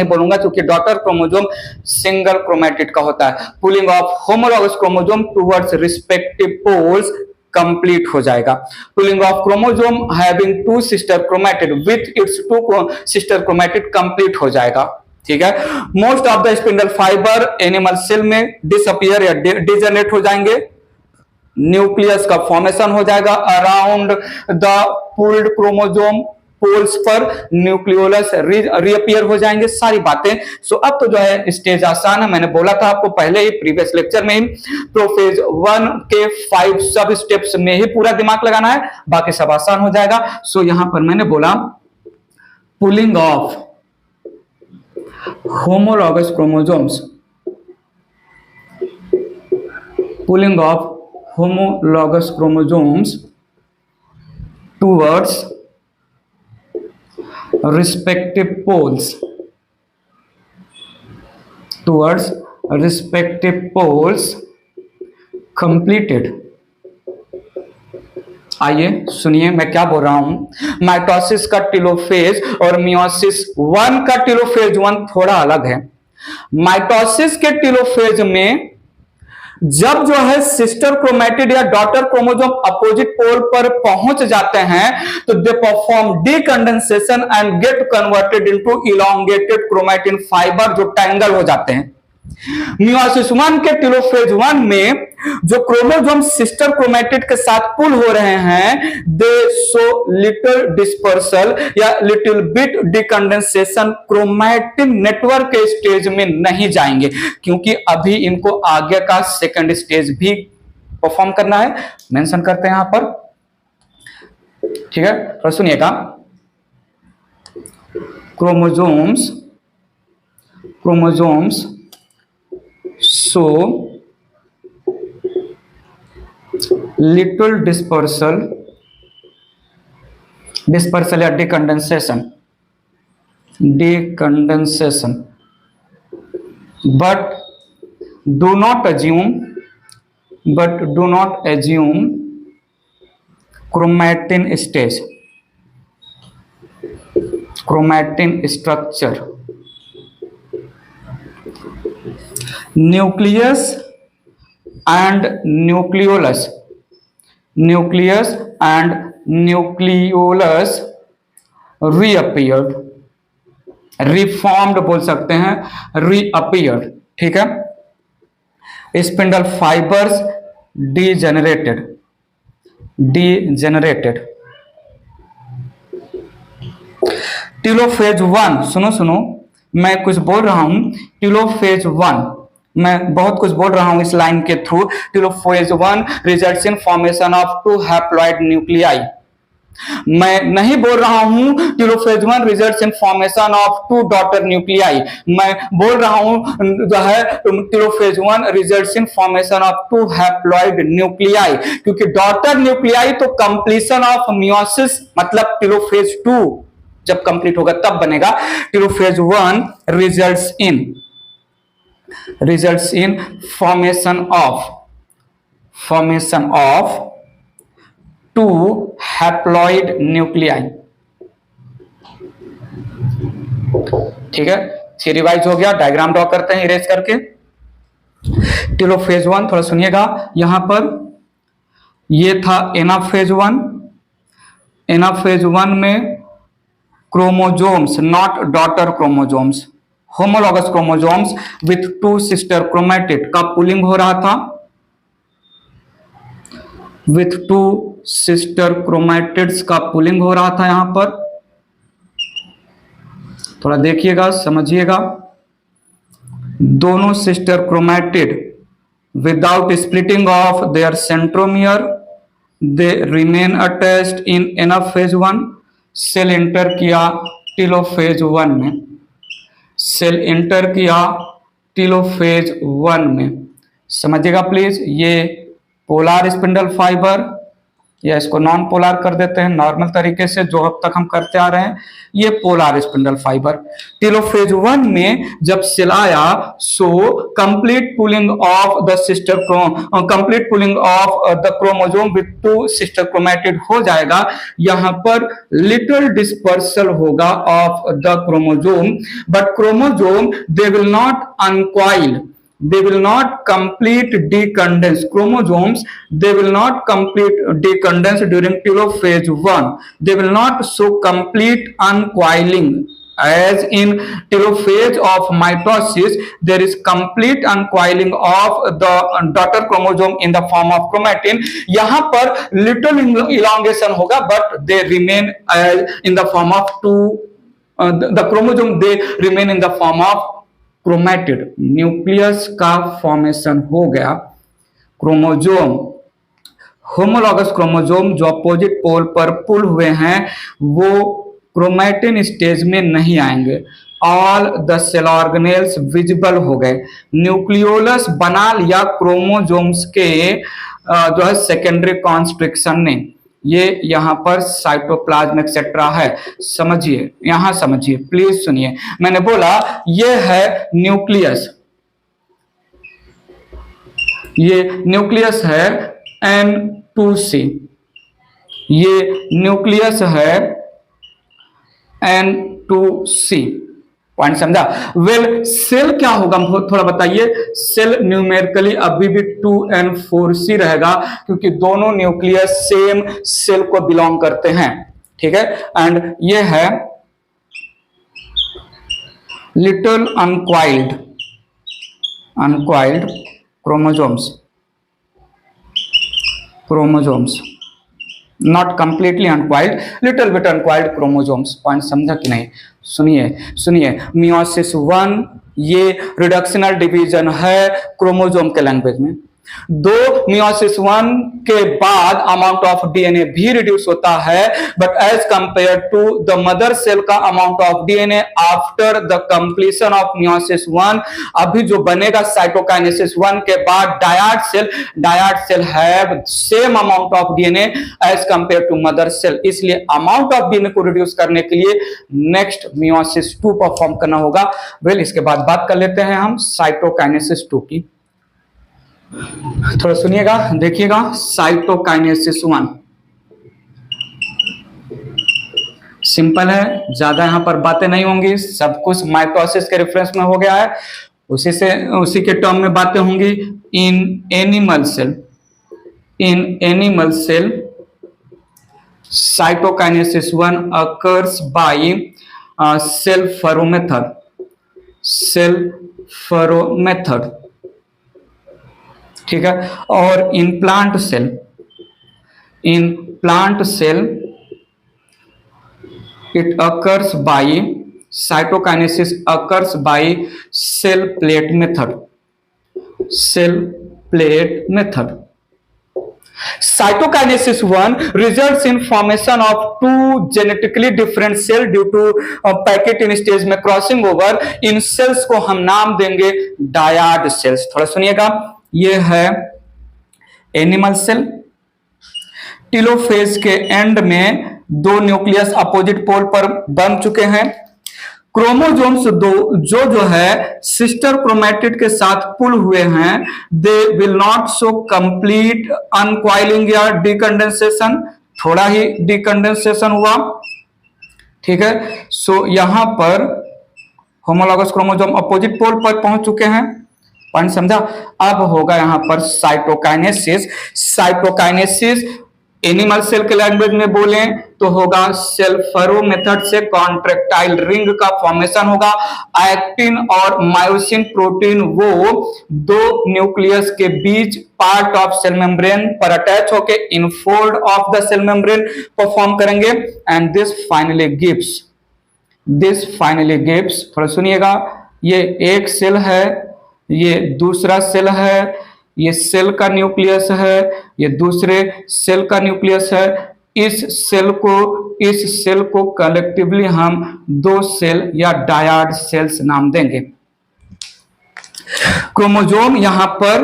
S1: बोलूंगा, क्योंकि डॉटर क्रोमोजोम सिंगल क्रोमैटिड का होता है। Pulling of homologous chromosome towards respective poles complete हो जाएगा। Pulling of chromosome having 2 sister chromatid with its 2 sister chromatid complete हो जाएगा, ठीक है। Most of the spindle fibre animal cell में डिसअपियर या डिजेनरेट हो जाएंगे। न्यूक्लियस का फॉर्मेशन हो जाएगा around the pulled chromosome, poles पर न्यूक्लियोलस रीअपियर हो जाएंगे, सारी बातें। सो अब तो जो है स्टेज आसान है, मैंने बोला था आपको पहले ही प्रीवियस लेक्चर में ही, प्रोफेज 1 के 5 सब स्टेप्स में ही पूरा दिमाग लगाना है, बाकी सब आसान हो जाएगा। सो यहां पर मैंने बोला pulling of homologous chromosomes, pulling of homologous chromosomes towards respective poles, completed। आइए सुनिए मैं क्या बोल रहा हूं। माइटोसिस का टेलोफेज और मियोसिस 1 का टेलोफेज 1 थोड़ा अलग है। माइटोसिस के टेलोफेज में जब जो है सिस्टर क्रोमैटिड या डॉटर क्रोमोजोम अपोजिट पोल पर पहुंच जाते हैं तो they perform डीकंडेंसेशन and get converted into elongated chromatin fibre, जो टैंगल हो जाते हैं। मियोसिस 1 के टेलोफेज 1 में जो क्रोमोजोम सिस्टर क्रोमैटिड के साथ पुल हो रहे हैं, दे शो लिटिल डिस्पर्सल या लिटिल बिट डिकंडेंसेशन, क्रोमैटिन नेटवर्क के स्टेज में नहीं जाएंगे क्योंकि अभी इनको आगे का सेकंड स्टेज भी परफॉर्म करना है, मेंशन करते हैं यहां पर, ठीक है। तो सुनिएगा, क्रोमोजोम्स show little dispersal या decondensation, but do not assume chromatin stage, chromatin structure। Nucleus and nucleolus reappeared, reformed बोल सकते हैं, रीअपियर्ड, ठीक है। Spindle fibres degenerated. टेलोफेज 1, सुनो मैं कुछ बोल रहा हूं। टेलोफेज 1 मैं बहुत कुछ बोल रहा हूं इस लाइन के through. Telophase 1 results in formation of 2 haploid nuclei. मैं नहीं बोल रहा हूं telophase 1 results in formation of 2 daughter nuclei, मैं बोल रहा हूं जो है telophase 1 results in formation of 2 haploid nuclei, क्योंकि डॉटर न्यूक्लियाई तो कंप्लीशन ऑफ मियोसिस मतलब टेलोफेज 2 जब कंप्लीट होगा तब बनेगा। Telophase 1 results in formation of 2 haploid nuclei, ठीक है। थ्योरी वाइज हो गया, डायग्राम ड्रॉ करते हैं इरेज करके। टेलोफेज 1 थोड़ा सुनिएगा, यहां पर ये था एनाफेज 1। एनाफेज 1 में chromosomes, not daughter chromosomes, homologous chromosomes with 2 sister chromatid का पुलिंग हो रहा था। विथ टू सिस्टर क्रोमैटिड्स का पुलिंग हो रहा था। यहां पर थोड़ा देखिएगा, समझिएगा। दोनों sister chromatid without splitting of their centromere they remain attached in anaphase 1। Cell enter किया टेलोफेज 1 में, सेल एंटर किया टेलोफेज 1 में। समझिएगा प्लीज। ये पोलर स्पिंडल फाइबर, या इसको नॉन पोलर कर देते हैं नॉर्मल तरीके से जो अब तक हम करते आ रहे हैं। ये पोलर स्पिंडल फाइबर टेलोफेज 1 में जब सेल आया, so complete pulling of the sister complete pulling of the chromosome with two sister chromatid हो जाएगा। यहां पर लिटिल डिस्पर्सल होगा of the chromosome, but chromosome they will not uncoil, they will not complete decondense. Chromosomes, they will not complete decondense during telophase 1. They will not show complete uncoiling. As in telophase of mitosis, there is complete uncoiling of the daughter chromosome in the form of chromatin. यहाँ पर little elongation होगा, but they remain in the form of two. The chromosome they remain in the form of chromatid. Nucleus का formation हो गया। Chromosome, homologous chromosome जो opposite pole पर पुल हुए हैं वो क्रोमैटिन स्टेज में नहीं आएंगे। All the cell organelles visible हो गए। न्यूक्लियोलस बना लिया क्रोमोजोम्स के जो है सेकेंडरी कॉन्स्ट्रिक्शन ने। ये यहां पर साइटोप्लाज्म एक्सेट्रा है। समझिए, यहां समझिए प्लीज सुनिए। मैंने बोला ये है न्यूक्लियस, ये न्यूक्लियस है N2C, ये न्यूक्लियस है N2C। पॉइंट समझा? वेल सेल क्या होगा थोड़ा बताइए। सेल न्यूमेरिकली अभी भी 2N4C रहेगा, क्योंकि दोनों न्यूक्लियस सेम सेल को बिलोंग करते हैं। ठीक है। एंड ये है little uncoiled chromosomes, not completely uncoiled, little bit uncoiled chromosomes. Point समझा कि नहीं? सुनिए मियोसिस 1 ये रिडक्शनल डिवीजन है क्रोमोसोम के लैंग्वेज में। दो मियोसिस 1 के बाद अमाउंट ऑफ डीएनए भी रिड्यूस होता है, but as compare to the mother cell का amount of DNA after the completion of meiosis 1, अभी जो बनेगा साइटोकाइनेसिस 1 के बाद dyad cell have same amount of DNA as compare to mother cell. इसलिए अमाउंट ऑफ डीएनए को reduce करने के लिए नेक्स्ट मियोसिस 2 परफॉर्म करना होगा। वेल इसके बाद बात कर लेते हैं हम साइटोकाइनेसिस 2 की। थोड़ा सुनिएगा, देखिएगा। साइटोकाइनेसिस 1 सिंपल है, ज्यादा यहां पर बातें नहीं होंगी, सब कुछ माइटोसिस के रेफरेंस में हो गया है, उसी के टर्म में बातें होंगी। In animal cell cytokinesis 1 occurs by cell furrow method। ठीक है। और in plant cell it occurs by cytokinesis occurs by cell plate method. Cytokinesis 1 results in formation of two genetically different cell due to packet in stage में crossing over. इन sales को हम नाम देंगे died sales. थोड़ा सुनिएगा, ये है animal cell. Telophase के एंड में दो न्यूक्लियस अपोजिट पोल पर बन चुके हैं। क्रोमोसोम्स जो है सिस्टर क्रोमैटिड के साथ पुल हुए हैं, they will not show complete uncoiling या डिकंडेंसेशन, थोड़ा ही डिकंडेंसेशन हुआ। ठीक है। सो यहां पर होमोलॉगस क्रोमोसोम अपोजिट पोल पर पहुंच चुके हैं। पॉइंट समझा? अब होगा यहां पर साइटोकाइनेसिस। एनिमल सेल के लैंग्वेज में बोलें तो होगा सेल्फरो मेथड से कॉन्ट्रेक्टाइल रिंग का फॉर्मेशन होगा। एक्टिन और मायोसिन प्रोटीन वो दो न्यूक्लियस के बीच पार्ट ऑफ सेल मेम्ब्रेन पर अटैच होके infold of the cell membrane perform करेंगे। एंड दिस फाइनली गिव्स, थोड़ा सुनिएगा, ये एक सेल है, ये दूसरा सेल है, ये सेल का न्यूक्लियस है, ये दूसरे सेल का न्यूक्लियस है। इस सेल को कलेक्टिवली हम दो सेल या डायड सेल्स नाम देंगे। क्रोमोसोम यहां पर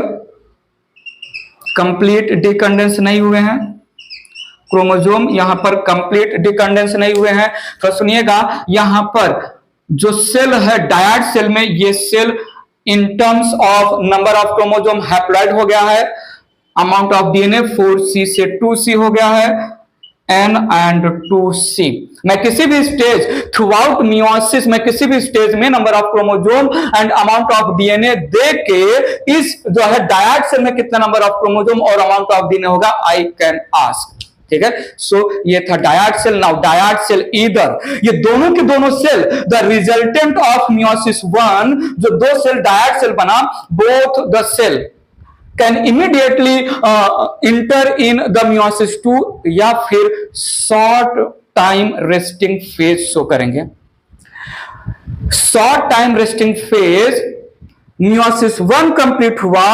S1: कंप्लीट डिकंडेंस नहीं हुए हैं, क्रोमोसोम यहां पर कंप्लीट डिकंडेंस नहीं हुए हैं। तो सुनिएगा, यहां पर जो सेल है डायड सेल में, ये cell in terms of number of chromosome haploid हो गया है, अमाउंट ऑफ डीएनए 4C से 2C हो गया है, N and 2C। मैं किसी भी स्टेज थ्रू आउट मियोसिस में किसी भी स्टेज में number of chromosome and amount of DNA they के इस जो है डायड सेल में कितना नंबर ऑफ क्रोमोसोम और अमाउंट ऑफ डीएनए होगा आई कैन आस्क। ठीक है, सो ये था dyad cell. Now dyad cell either, ये दोनों के दोनों cell the resultant of meiosis 1, जो दो सेल डायड सेल बना, both the cell can immediately enter in the meiosis 2 या फिर short time resting phase show करेंगे। Short time resting phase, meiosis 1 complete हुआ,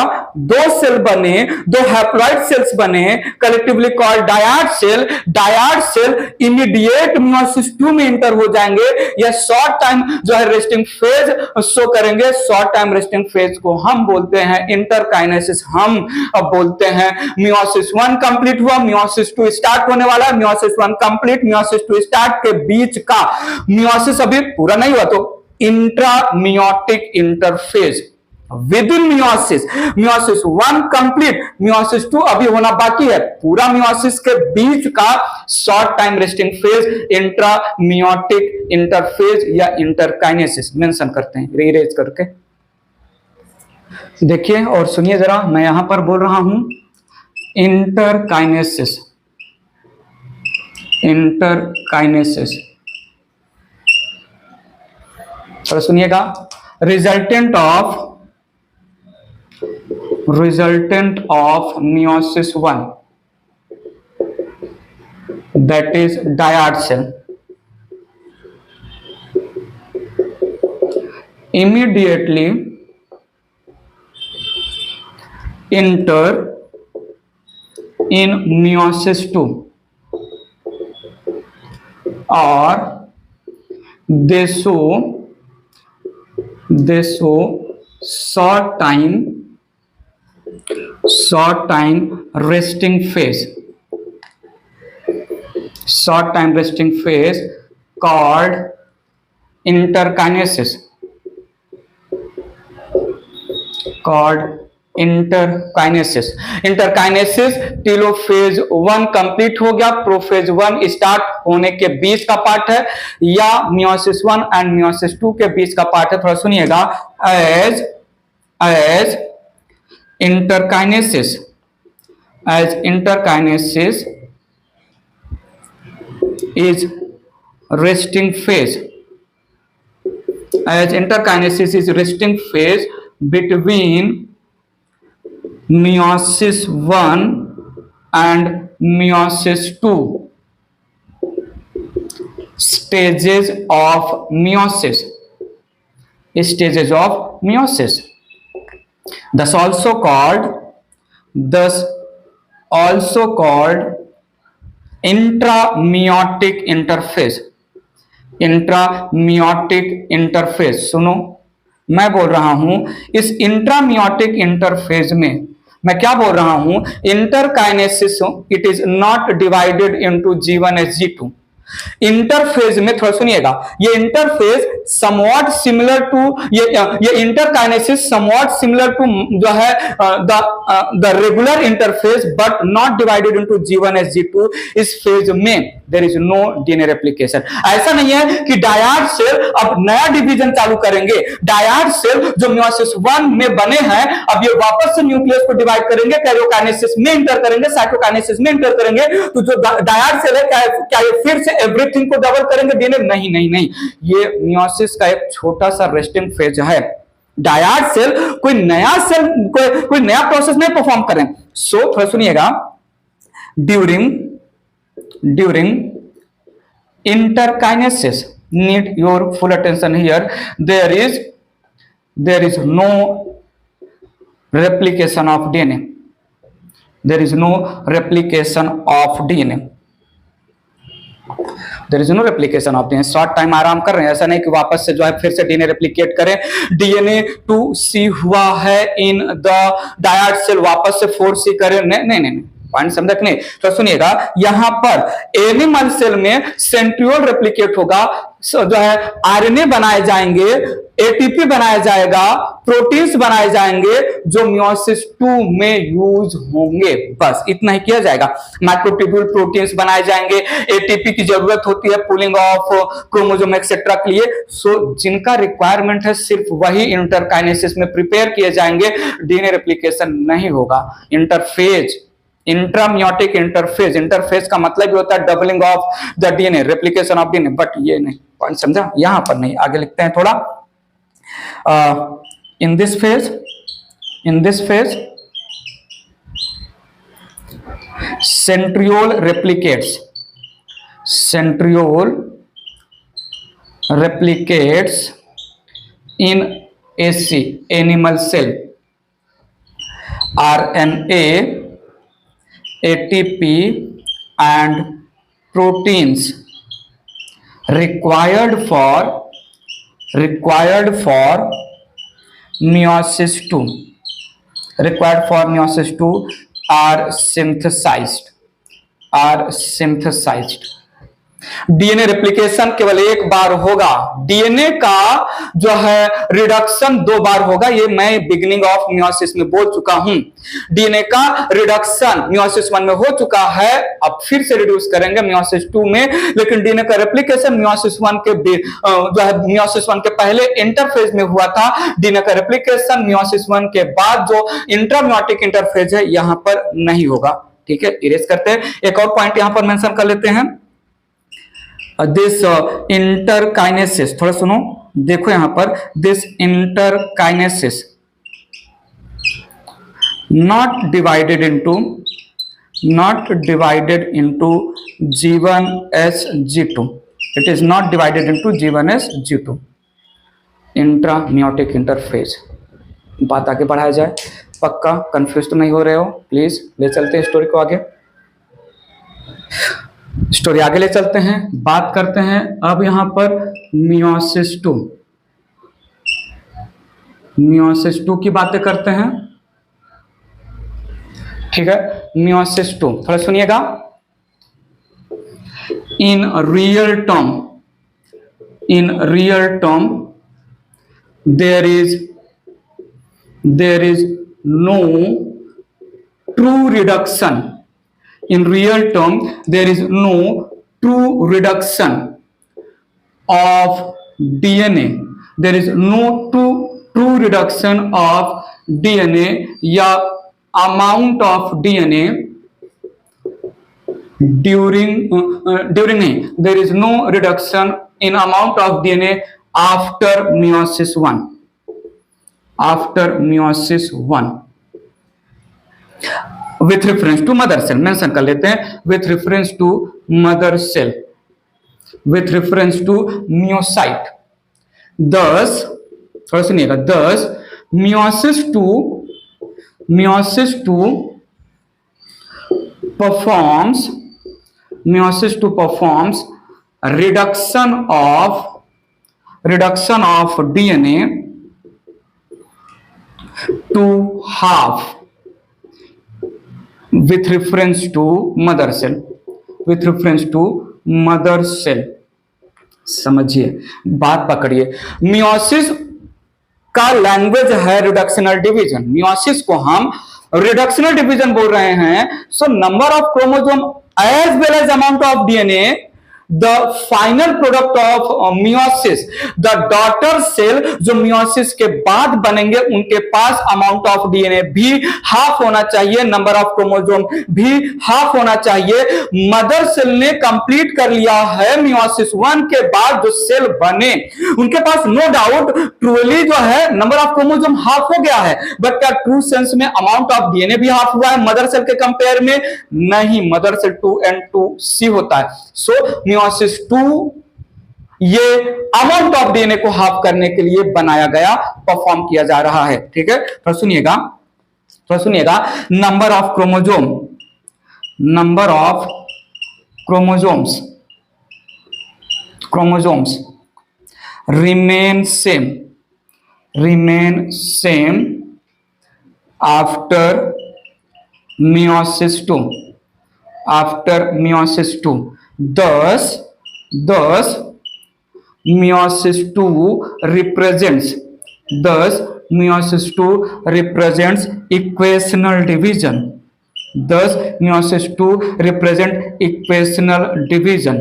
S1: दो सेल बने, दो हैप्लॉइड सेल्स बने, collectively called dyad cell. Dyad cell immediate meiosis 2 में inter हो जाएंगे या शॉर्ट टाइम जो है रेस्टिंग फेज शो करेंगे। शॉर्ट टाइम रेस्टिंग फेज को हम बोलते हैं इंटरकाइनेसिस। हम अब बोलते हैं मियोसिस 1 कंप्लीट हुआ, मियोसिस 2 स्टार्ट होने वाला है, मियोसिस 1 कंप्लीट, मियोसिस 2 स्टार्ट के बीच का मियोसिस अभी पूरा नहीं हुआ तो intrameiotic interphase within meiosis. Meiosis 1 complete, meiosis 2 अभी होना बाकी है, पूरा मियोसिस के बीच का short time resting phase intrameiotic interphase या इंटरकाइनेसिस मेंशन करते हैं रीरेज करके। देखिए और सुनिए जरा, मैं यहां पर बोल रहा हूं इंटरकाइनेसिस। इंटरकाइनेसिस और सुनिएगा, resultant of meiosis 1, that is dyad cell, immediately enter in meiosis 2 or they show short time resting phase, short time resting phase called interkinesis, interkinesis telophase 1 complete हो गया, प्रोफेज 1 स्टार्ट होने के बीच का part है या मियोसिस 1 एंड मियोसिस 2 के बीच का पार्ट है। थोड़ा सुनिएगा, as interkinesis is resting phase, as interkinesis is resting phase between meiosis 1 and meiosis 2 stages of meiosis, thus also called intrameiotic interface। सुनो, मैं बोल रहा हूं इस इंट्रामियोटिक इंटरफेज में मैं क्या बोल रहा हूं, interkinesis it is not divided into G1 and G2, interphase में थोड़ा सुनिएगा, ये इंटरफेज समवॉट सिमिलर टू, ये इंटरकाइनेसिस समवॉट सिमिलर टू जो है the regular interphase but not divided into G1 S G2। इस फेज में there is no DNA replication. ऐसा नहीं है कि डायड सेल अब नया डिवीजन चालू करेंगे। डायड सेल जो मियोसिस 1 में बने हैं अब ये वापस से न्यूक्लियस को डिवाइड करेंगे, कैरियोकाइनेसिस में इंटर करेंगे, साइटोकाइनेसिस में इंटर करेंगे। तो जो डायड सेल है क्या ये फिर से एवरीथिंग को डबल करेंगे डीएनए? नहीं नहीं नहीं, ये मियोसिस का एक छोटा सा रेस्टिंग फेज है। डायड सेल कोई नया सेल कोई नया प्रोसेस नहीं परफॉर्म करें। सो थोड़ा सुनिएगा, during interkinesis, need your full attention here, there is no replication of DNA, there is no replication of DNA, there is no replication of DNA। Short time आराम कर रहे हैं, ऐसा नहीं कि वापस से जो है फिर से डीएनए रेप्लिकेट करें। डीएनए 2C हुआ है इन द डायड सेल, वापस से 4C करें, नहीं नहीं, पॉइंट समझ नहीं। तो सुनिएगा, यहां पर एनिमल सेल में सेंट्रियोल रेप्लिकेट होगा, जो है आरएनए बनाए जाएंगे, एटीपी बनाया जाएगा, प्रोटीन्स बनाए जाएंगे जो मियोसिस 2 में यूज होंगे। बस इतना ही किया जाएगा। माइक्रोट्यूब्यूल प्रोटीन्स बनाए जाएंगे, एटीपी की जरूरत होती है पुलिंग ऑफ क्रोमोसोम एक्सेट्रा के लिए। सो जिनका रिक्वायरमेंट है सिर्फ वही इंटरकाइनेसिस में प्रिपेयर किए जाएंगे, डीएनए रेप्लिकेशन नहीं होगा। इंटरफेज, इंट्रामियोटिक इंटरफेज, इंटरफेज का मतलब भी होता है doubling of the DNA, replication of DNA, but ये नहीं, पॉइंट समझा? यहां पर नहीं, आगे लिखते हैं थोड़ा। In this phase centriole replicates in AC, animal cell, RNA, ATP and proteins required for meiosis 2 are synthesized। DNA replication केवल एक बार होगा, डीएनए का जो है रिडक्शन 2 बार होगा। ये मैं बिगिनिंग ऑफ मियोसिस में बोल चुका हूं। डीएनए का रिडक्शन मियोसिस 1 में हो चुका है, अब फिर से रिड्यूस करेंगे मियोसिस 2 में। लेकिन डीएनए का रेप्लिकेशन मियोसिस 1 के जो है मियोसिस 1 के पहले इंटरफेज में हुआ था। डीएनए का रेप्लिकेशन मियोसिस 1 के बाद जो इंट्रामियोटिक इंटरफेज है यहां पर नहीं होगा। ठीक है, इरेज करते हैं। एक और पॉइंट यहां पर मेंशन कर लेते हैं, दिस इंटरकाइनेसिस, थोड़ा सुनो, देखो यहां पर, this interkinesis not divided into G1S G2, it is not divided into G1S G2, intrameiotic interphase. बात आगे बढ़ाया जाए, पक्का कंफ्यूज तो नहीं हो रहे हो? प्लीज ले चलते हैं स्टोरी को आगे, स्टोरी आगे ले चलते हैं। बात करते हैं अब यहां पर मियोसिस 2 की बातें करते हैं। ठीक है, मियोसिस 2 थोड़ा सुनिएगा। In real term there is no true reduction. In real term, there is no true reduction of DNA. There is no true reduction of DNA या amount of DNA during नहीं, there is no reduction in amount of DNA after meiosis 1. With reference to mother cell, mention कर लेते हैं, with reference to mother cell, with reference to myocyte। thus थोड़ा सुनिएगा, thus meiosis 2 performs reduction of DNA to half with reference to mother cell, mother cell. समझिए, बात पकड़िए। Meiosis का language है रिडक्शनल डिवीजन। मियोसिस को हम रिडक्शनल डिवीजन बोल रहे हैं। So number of chromosome as well as amount of DNA, the final product of meiosis, the daughter cell जो मियोसिस के बाद बनेंगे उनके पास अमाउंट ऑफ डीएनए भी हाफ होना चाहिए, नंबर ऑफ क्रोमोसोम भी हाफ होना चाहिए। मदर सेल ने कंप्लीट कर लिया है मियोसिस 1 के बाद जो सेल बने उनके पास नो डाउट ट्रूली जो है नंबर ऑफ क्रोमोसोम हाफ हो गया है, बट क्या ट्रू सेंस में अमाउंट ऑफ डीएनए भी हाफ हुआ है मदर सेल के कंपेयर में? नहीं, मदर सेल 2n2c होता है। सो मियोसिस 2 ये अमाउंट ऑफ डीएनए को हाफ करने के लिए बनाया गया, परफॉर्म किया जा रहा है। ठीक है, तो सुनिएगा, number of chromosomes remain same after meiosis 2, thus meiosis 2 represents equational division।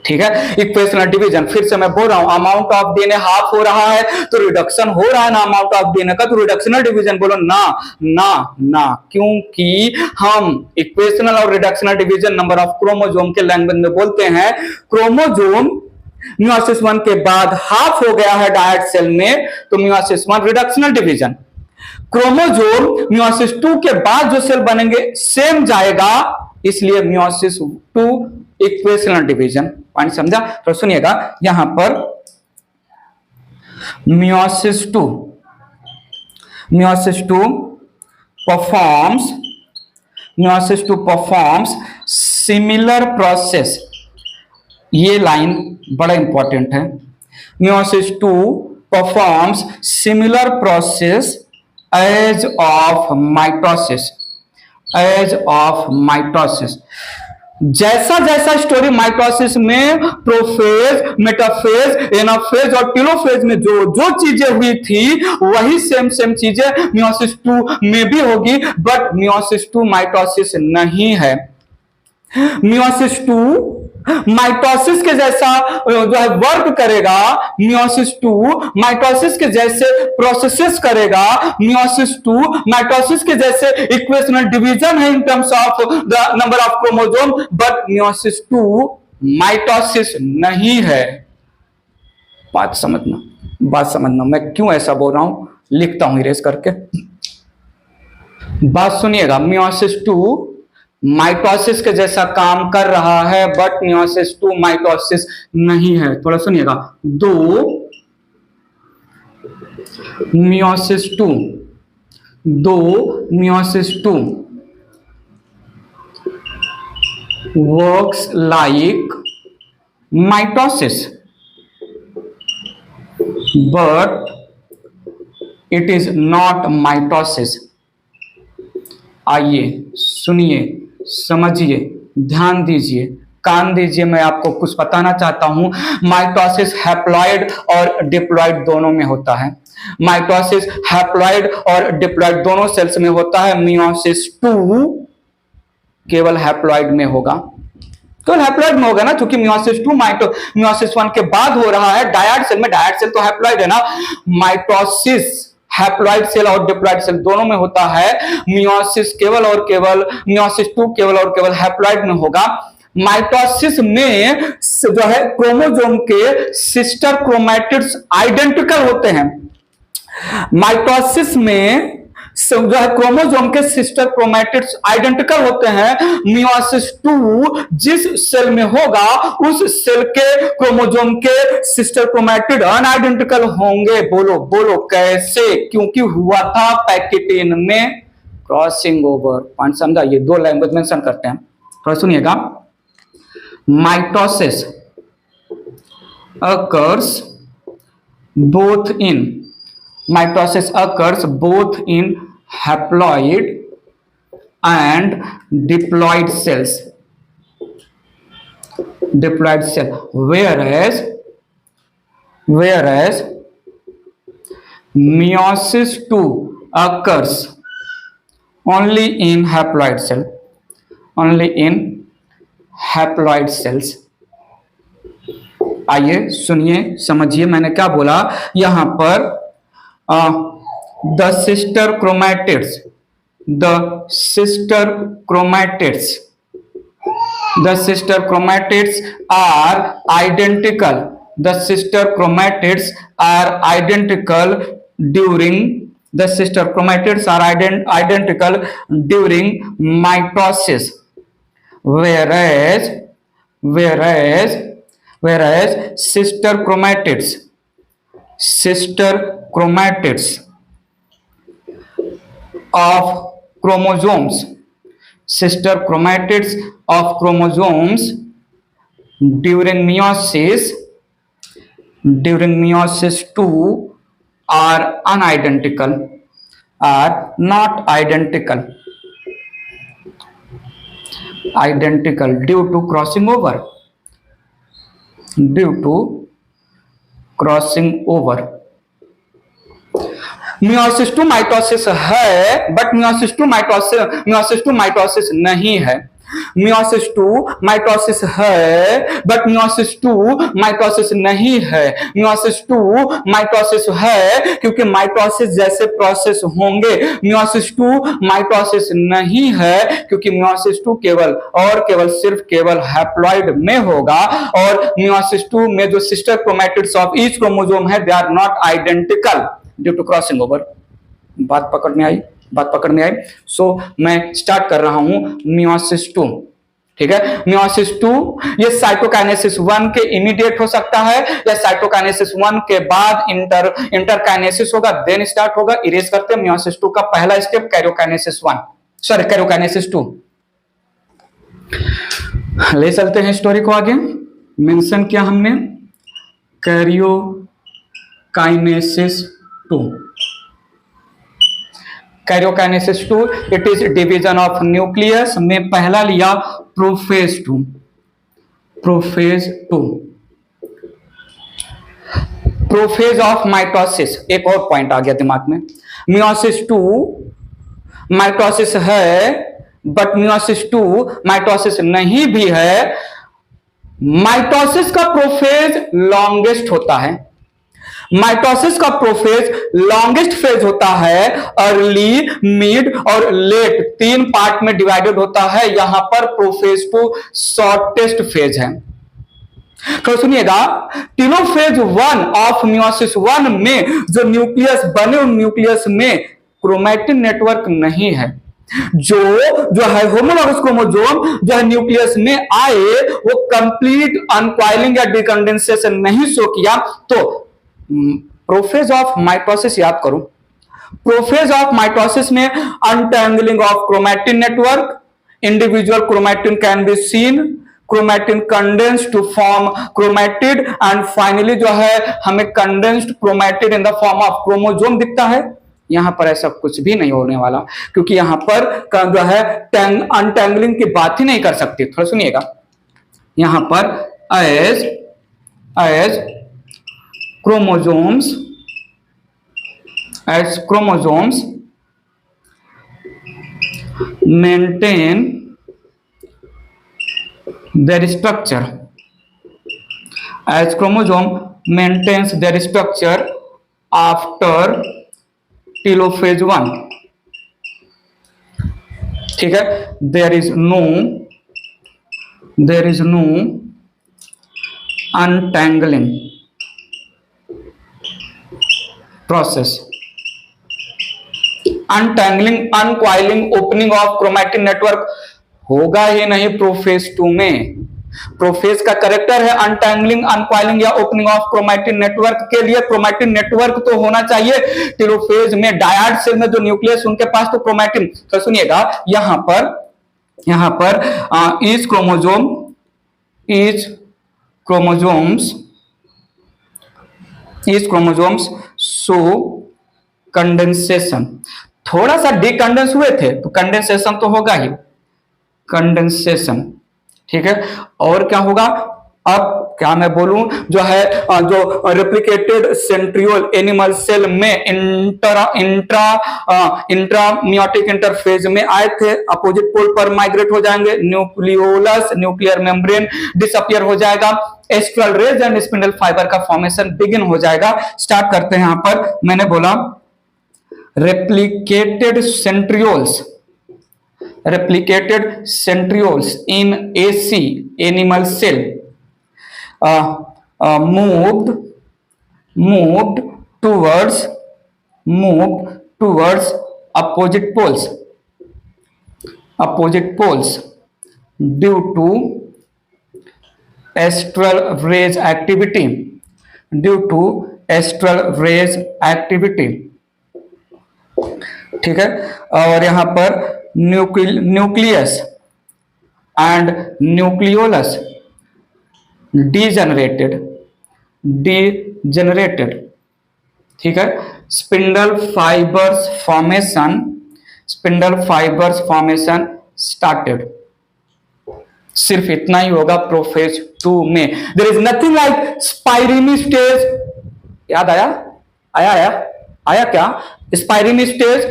S1: ठीक है, इक्वेशनल डिवीजन। फिर से मैं बोल रहा हूं, अमाउंट ऑफ डीएनए हाफ हो रहा है तो रिडक्शन हो रहा है ना अमाउंट ऑफ डीएनए का, तो रिडक्शनल डिवीजन बोलो ना, क्योंकि हम इक्वेशनल और reductional division number of chromosome के लैंग्वेज में बोलते हैं। क्रोमोसोम मियोसिस 1 के बाद हाफ हो गया है डायट सेल में, तो meiosis 1 reductional division. Chromosome meiosis 2 के बाद जो सेल बनेंगे सेम जाएगा, इसलिए मियोसिस 2 इक्वेशनल डिवीजन। पॉइंट समझा? तो सुनिएगा, यहां पर मियोसिस 2 परफॉर्म्स सिमिलर प्रोसेस। ये लाइन बड़ा इंपॉर्टेंट है। Meiosis 2 performs similar process as of mitosis. जैसा स्टोरी माइटोसिस में प्रोफेज, मेटाफेज, एनाफेज और टेलोफेज में जो चीजें हुई थी वही सेम चीजें मियोसिस 2 में भी होगी, बट मियोसिस 2 माइटोसिस नहीं है। मियोसिस 2 माइटोसिस के जैसा जो है वर्क करेगा, मियोसिस 2 माइटोसिस के जैसे प्रोसेसेस करेगा, मियोसिस 2 माइटोसिस के जैसे इक्वेशनल डिवीजन है इन terms of the number of chromosome, but meiosis 2 mitosis नहीं है। बात समझना मैं क्यों ऐसा बोल रहा हूं, लिखता हूं इरेज करके। बात सुनिएगा, मियोसिस 2 माइटोसिस के जैसा काम कर रहा है, बट मियोसिस 2 माइटोसिस नहीं है। थोड़ा सुनिएगा, दो meiosis 2 works like mitosis, but it is not mitosis. आइए सुनिए, समझिए, ध्यान दीजिए, कान दीजिए, मैं आपको कुछ बताना चाहता हूं। माइटोसिस हैप्लॉइड और डिप्लॉइड दोनों में होता है। माइटोसिस हैप्लॉइड और डिप्लॉइड दोनों सेल्स में होता है। मियोसिस 2 केवल हैप्लॉइड में होगा, ना, क्योंकि मियोसिस 2 मियोसिस 1 के बाद हो रहा है डायड सेल में। डायड सेल तो हैप्लॉइड है ना। माइटोसिस हैप्लॉइड सेल और डिप्लॉइड सेल दोनों में होता है। मियोसिस 2 केवल और केवल हैप्लॉइड में होगा। माइटोसिस में जो है क्रोमोसोम के सिस्टर क्रोमैटिड्स आइडेंटिकल होते हैं। माइटोसिस में जो है क्रोमोसोम के सिस्टर क्रोमैटिड्स आइडेंटिकल होते हैं। मियोसिस 2 जिस सेल में होगा उस सेल के क्रोमोसोम के सिस्टर क्रोमैटिड अनआइडेंटिकल होंगे। बोलो कैसे? क्योंकि हुआ था पैकेटेन में क्रॉसिंग ओवर। पॉइंट समझा? ये दो लैंग्वेज मेंशन करते हैं, थोड़ा सुनिएगा। Mitosis occurs both in haploid and diploid cells. diploid cell, whereas meiosis 2 occurs only in haploid cell, only in haploid cells. आइए सुनिए समझिए मैंने क्या बोला यहां पर the sister chromatids, the sister chromatids, the sister chromatids are identical, the sister chromatids are identical during, the sister chromatids are identical during mitosis, whereas sister chromatids of chromosomes, sister chromatids of chromosomes during meiosis 2 are unidentical, are not identical due to crossing over, meiosis two mitosis है but meiosis two mitosis नहीं है, meiosis two mitosis है but meiosis two mitosis नहीं है, meiosis two mitosis है क्योंकि mitosis जैसे process होंगे, मियोसिस टू माइटोसिस नहीं है क्योंकि मियोसिस टू केवल केवल हैप्लॉइड में होगा और मियोसिस टू में जो sister chromatids of each chromosome है they are not identical due to crossing over. बात पकड़ में आई। सो मैं स्टार्ट कर रहा हूं मियोसिस 2, ठीक है। मियोसिस 2 ये साइटोकाइनेसिस 1 के इमीडिएट हो सकता है या साइटोकाइनेसिस 1 के बाद इंटरकाइनेसिस होगा, देन स्टार्ट होगा। इरेज करते हैं मियोसिस 2 का पहला स्टेप कैरियोकाइनेसिस 2। ले चलते हैं स्टोरी को आगे। मेंशन किया हमने karyokinesis 2। Karyokinesis 2 it is division of nucleus में पहला लिया प्रोफेज 2। प्रोफेज ऑफ माइटोसिस, एक और पॉइंट आ गया दिमाग में। मियोसिस 2 माइटोसिस है बट मियोसिस 2 माइटोसिस नहीं भी है। माइटोसिस का प्रोफेज लॉन्गेस्ट होता है, माइटोसिस का प्रोफेज लॉन्गेस्ट फेज होता है, अर्ली, मिड और लेट 3 पार्ट में डिवाइडेड होता है। यहां पर प्रोफेज 2 शॉर्टेस्ट फेज है। तो सुनिएगा, टेलोफेज 1 ऑफ मियोसिस 1 में जो न्यूक्लियस बने उन न्यूक्लियस में क्रोमैटिन नेटवर्क नहीं है। जो है होमोलॉगस क्रोमोसोम जो है न्यूक्लियस में आए वो कंप्लीट अनकॉइलिंग या डिकंडेंसेशन नहीं शो किया। तो प्रोफेज ऑफ माइटोसिस याद करो, प्रोफेज ऑफ माइटोसिस में untangling of chromatin network, individual chromatin can be seen, chromatin condensed to form chromatid and finally जो है हमें condensed chromatid in the form of chromosome दिखता है। यहां पर ऐसा कुछ भी नहीं होने वाला क्योंकि यहां पर जो है अनटैंगलिंग की बात ही नहीं कर सकती। थोड़ा सुनिएगा, यहां पर as chromosomes maintain their structure, as chromosome maintains their structure after telophase 1, ठीक है। there is no untangling process, untangling, uncoiling, opening of chromatin network होगा ही नहीं प्रोफेज 2 में। प्रोफेज का कैरेक्टर है अनटैंगलिंग, अनकॉइलिंग या ओपनिंग ऑफ क्रोमैटिन नेटवर्क। के लिए क्रोमैटिन नेटवर्क तो होना चाहिए। टेलोफेज में डायड सेल में जो न्यूक्लियस उनके पास तो क्रोमैटिन। तो सुनिएगा, यहां पर ईच क्रोमोसोम्स सो कंडेंसेशन, थोड़ा सा डिकंडेंस हुए थे तो कंडेंसेशन तो होगा ही, कंडेंसेशन, ठीक है। और क्या होगा, अब क्या मैं बोलूं, जो है जो रेप्लिकेटेड सेंट्रियोल एनिमल सेल में इंट्रामियोटिक इंटरफेज में आए थे, अपोजिट पोल पर माइग्रेट हो जाएंगे, न्यूक्लियोलस न्यूक्लियर मेम्ब्रेन डिसअपियर हो जाएगा, astral rays and spindle fibre का फॉर्मेशन बिगिन हो जाएगा। स्टार्ट करते हैं। यहां पर मैंने बोला replicated centrioles in AC animal cell moved towards opposite poles due to astral rays activity, ठीक है। और यहां पर न्यूक्लियस एंड न्यूक्लियोलस डीजेनरेटेड, ठीक है। Spindle fibres formation started. सिर्फ इतना ही होगा प्रोफेज 2 में। There is nothing like spireme stage. याद आया क्या? स्पाइरिनी स्टेज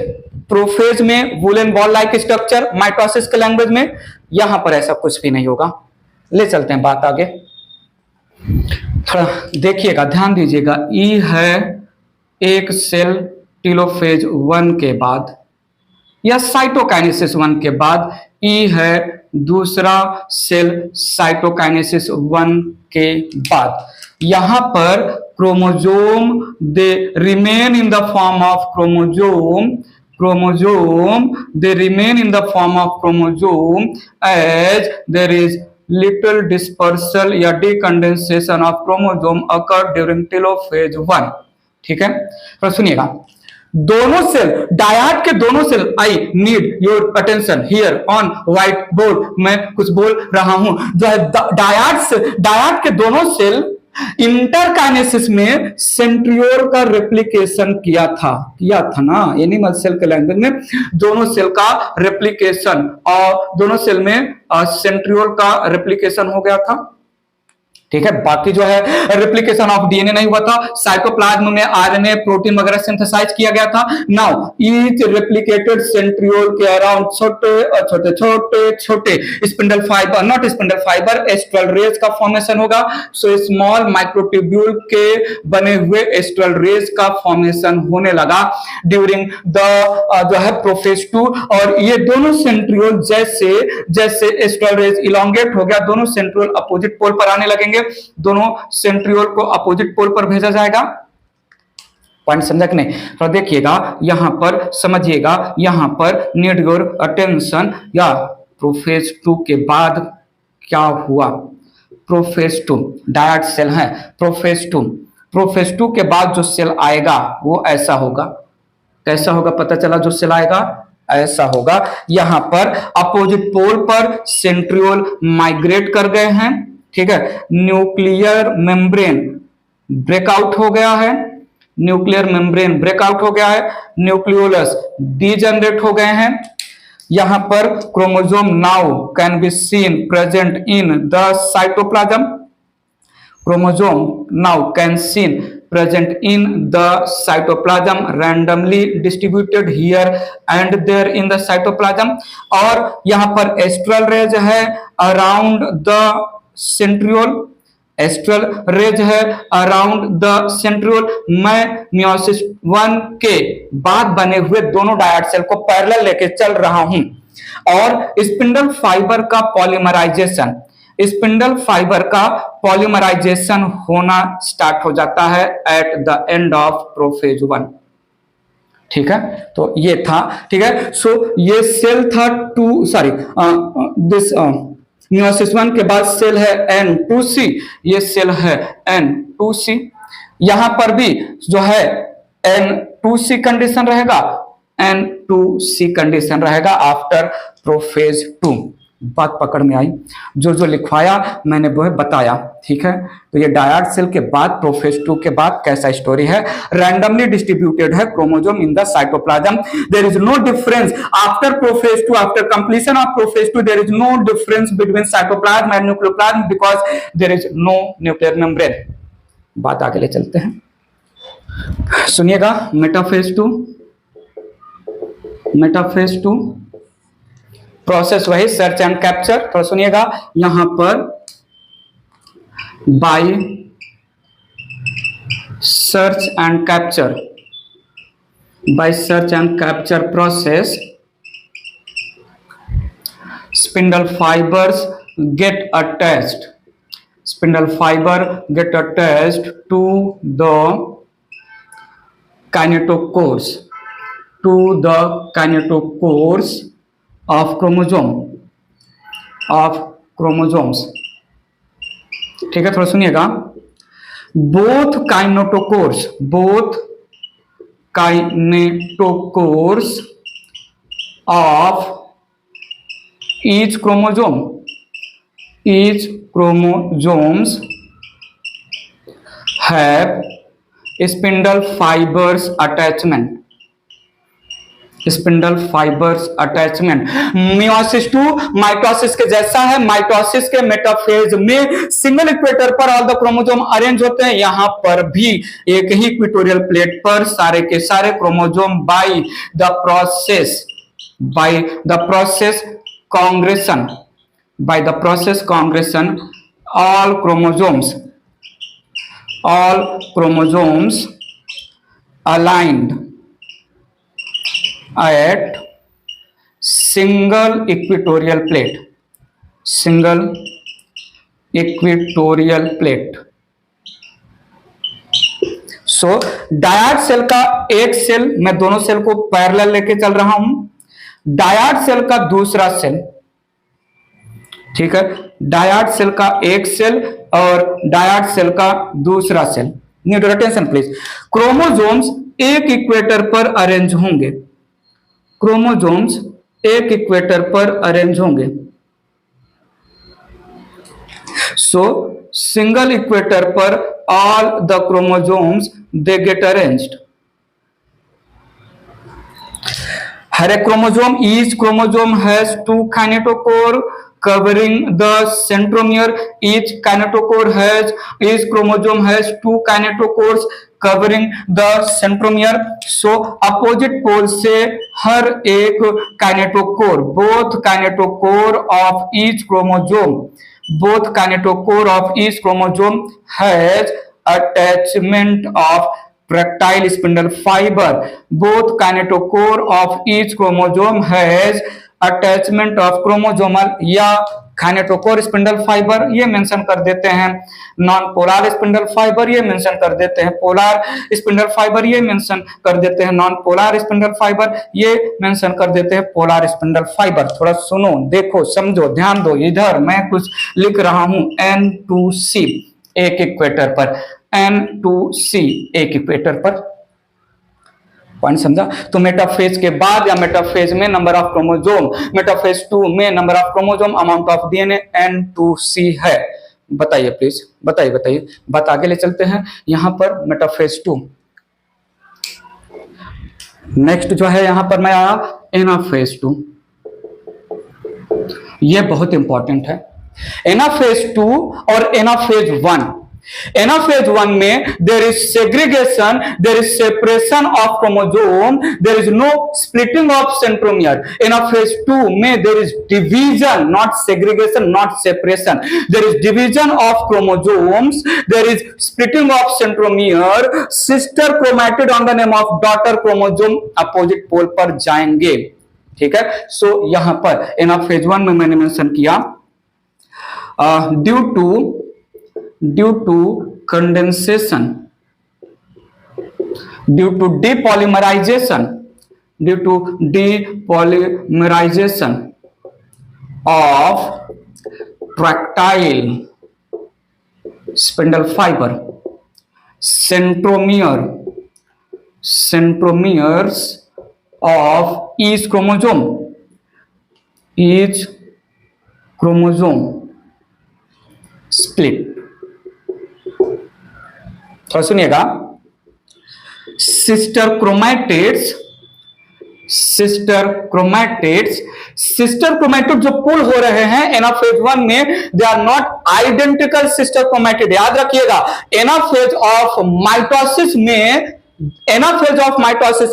S1: प्रोफेज में woollen ball like structure, mitosis के लैंग्वेज में। यहां पर ऐसा कुछ भी नहीं होगा। ले चलते हैं बात आगे, थोड़ा देखिएगा, ध्यान दीजिएगा। ई है एक सेल टेलोफेज 1 के बाद या साइटोकाइनेसिस 1 के बाद, ई है दूसरा सेल साइटोकाइनेसिस 1 के बाद। यहां पर chromosome they remain in the form of chromosome as there is little dispersal या decondensation of chromosome occur during telophase 1, ठीक है। तो सुनिएगा, दोनों सेल, डायट के दोनों cell, I need your attention here on white board. मैं कुछ बोल रहा हूं, जो है डायट के दोनों सेल इंटरकाइनेसिस में सेंट्रियोल का रेप्लिकेशन किया था ना, एनिमल सेल के लैंग्वेज में दोनों सेल का रेप्लिकेशन, और दोनों सेल में सेंट्रियोल का रेप्लिकेशन हो गया था, ठीक है। बाकी जो है रेप्लिकेशन ऑफ डीएनए नहीं हुआ था, साइटोप्लाज्म में आरएनए प्रोटीन वगैरह सिंथेसाइज किया गया था। नाउ ईच रेप्लिकेटेड सेंट्रियोल के अराउंड छोटे spindle fiber, not spindle fiber, astral rays का फॉर्मेशन होगा। सो स्मॉल माइक्रोट्यूब्यूल के बने हुए एस्ट्रल रेज का फॉर्मेशन होने लगा ड्यूरिंग द जो है प्रोफेज 2। और ये दोनों सेंट्रियोल जैसे एस्ट्रल रेज इलोंगेट हो गया, दोनों सेंट्रियोल अपोजिट पोल पर आने लगेंगे, दोनों सेंट्रियोल को अपोजिट पोल पर भेजा जाएगा। पॉइंट समझा कि नहीं? तो देखिएगा, यहां पर समझिएगा, यहां पर नीड योर अटेंशन। या प्रोफेज 2 के बाद क्या हुआ? प्रोफेज 2 डायट सेल है। प्रोफेज 2 के बाद जो सेल आएगा वो ऐसा होगा। कैसा होगा पता चला? जो सेल आएगा ऐसा होगा। यहां पर अपोजिट पोल पर सेंट्रियोल माइग्रेट कर गए हैं, ठीक है। न्यूक्लियर मेम्ब्रेन ब्रेकआउट हो गया है, न्यूक्लियोलस डीजनरेट हो गए हैं। यहां पर chromosome now can be scene present in the cytoplasm, randomly distributed here and there in the cytoplasm। और यहां पर एस्ट्रल रेज है अराउंड द सेंट्रियोल, मैं मियोसिस 1 के बाद बने हुए दोनों डायट सेल को पैरेलल लेके चल रहा हूं। और स्पिंडल फाइबर का पॉलीमराइजेशन होना स्टार्ट हो जाता है eight the end of prophase 1, ठीक है। तो ये था, ठीक है। सो ये सेल था दिस मियोसिस 1 के बाद सेल है N2C, ये सेल है N2C। यहां पर भी जो है N2C कंडीशन रहेगा, N2C कंडीशन रहेगा आफ्टर प्रोफेज 2, बात पकड़ में आई? जो जो लिखवाया मैंने वो है बताया, ठीक है। तो ये डायड सेल के बाद प्रोफेज 2 के बाद कैसा स्टोरी है? रैंडमली डिस्ट्रीब्यूटेड है chromosome in the cytoplasm, there is no difference after prophase 2, after completion of prophase 2 there is no difference between cytoplasm and nucleoplasm because there is no nuclear membrane. बात आगे ले चलते हैं, सुनिएगा। Metaphase 2, metaphase 2 process वही search and capture. तो सुनिएगा यहां पर by search and capture, by search and capture process spindle fibers get attached, spindle fiber get attached to the kinetochores, to the kinetochores of chromosome, of chromosomes, ठीक है। थोड़ा सुनिएगा। both kinetochores, both kinetochores of each chromosome, each chromosomes have spindle fibers attachment, spindle fibers attachment. Meiosis two mitosis के जैसा है। Mitosis के metaphase में single equator पर ऑल द क्रोमोसोम अरेंज होते हैं, यहां पर भी एक ही इक्वेटोरियल प्लेट पर सारे के सारे chromosome by the process congression, by the process congregation all chromosomes aligned at single equatorial plate, single equatorial plate। So died cell का एक सेल, मैं दोनों सेल को पैरेलल लेके चल रहा हूं, डायड सेल का दूसरा सेल, ठीक है। डायड सेल का एक सेल और डायड सेल का दूसरा cell. Need attention please. Chromosomes एक इक्वेटर पर अरेंज होंगे, क्रोमोसोम्स एक इक्वेटर पर अरेंज होंगे। सो सिंगल इक्वेटर पर all the chromosomes they get arranged. हर एक chromosome, each chromosome has two kinetochore covering the centromere, each chromosome has two kinetochores covering the centromere। so opposite pole से हर एक kinetochore, both kinetochore of each chromosome has attachment of practile spindle fiber, both kinetochore of each chromosome has attachment of chromosomal या kinetochore spindle fiber, ये mention कर देते हैं। Non polar spindle fibre ये mention कर देते हैं, पोलर स्पिंडल फाइबर ये मेंशन कर देते हैं, नॉन पोलर स्पिंडल फाइबर ये मेंशन कर देते हैं, पोलर स्पिंडल फाइबर। थोड़ा सुनो, देखो, समझो, ध्यान दो। इधर मैं कुछ लिख रहा हूं, N2C एक इक्वेटर पर, N2C एक इक्वेटर पर, पॉइंट समझा? तो मेटाफेज के बाद या मेटाफेज में नंबर ऑफ क्रोमोसोम, मेटाफेज 2 में number of chromosome, amount of DNA N2C है। बताइए प्लीज, बताइए। बात आगे ले चलते हैं। यहां पर मेटाफेज 2, नेक्स्ट जो है यहां पर मैं आया एनाफेज 2। ये बहुत इंपॉर्टेंट है। एनाफेज 2 और एनाफेज 1। एनाफेज 1 में there is segregation, there is separation of chromosome, there is no splitting of centromere। Anaphase 2 में there is division, not segregation, not separation, there is division of chromosomes, there is splitting of centromere, sister chromatid on the name of daughter chromosome opposite pole पर जाएंगे, ठीक है। सो यहां पर anaphase 1 में मैंने mention किया due to condensation, due to depolymerization of tractile spindle fiber, centromeres of each chromosome chromosome split. थोड़ा सुनिएगा, सिस्टर क्रोमैटिड्स जो पुल हो रहे हैं एनाफेज 1 में, they are not identical sister chromatid. याद रखिएगा, एनाफेज ऑफ माइटोसिस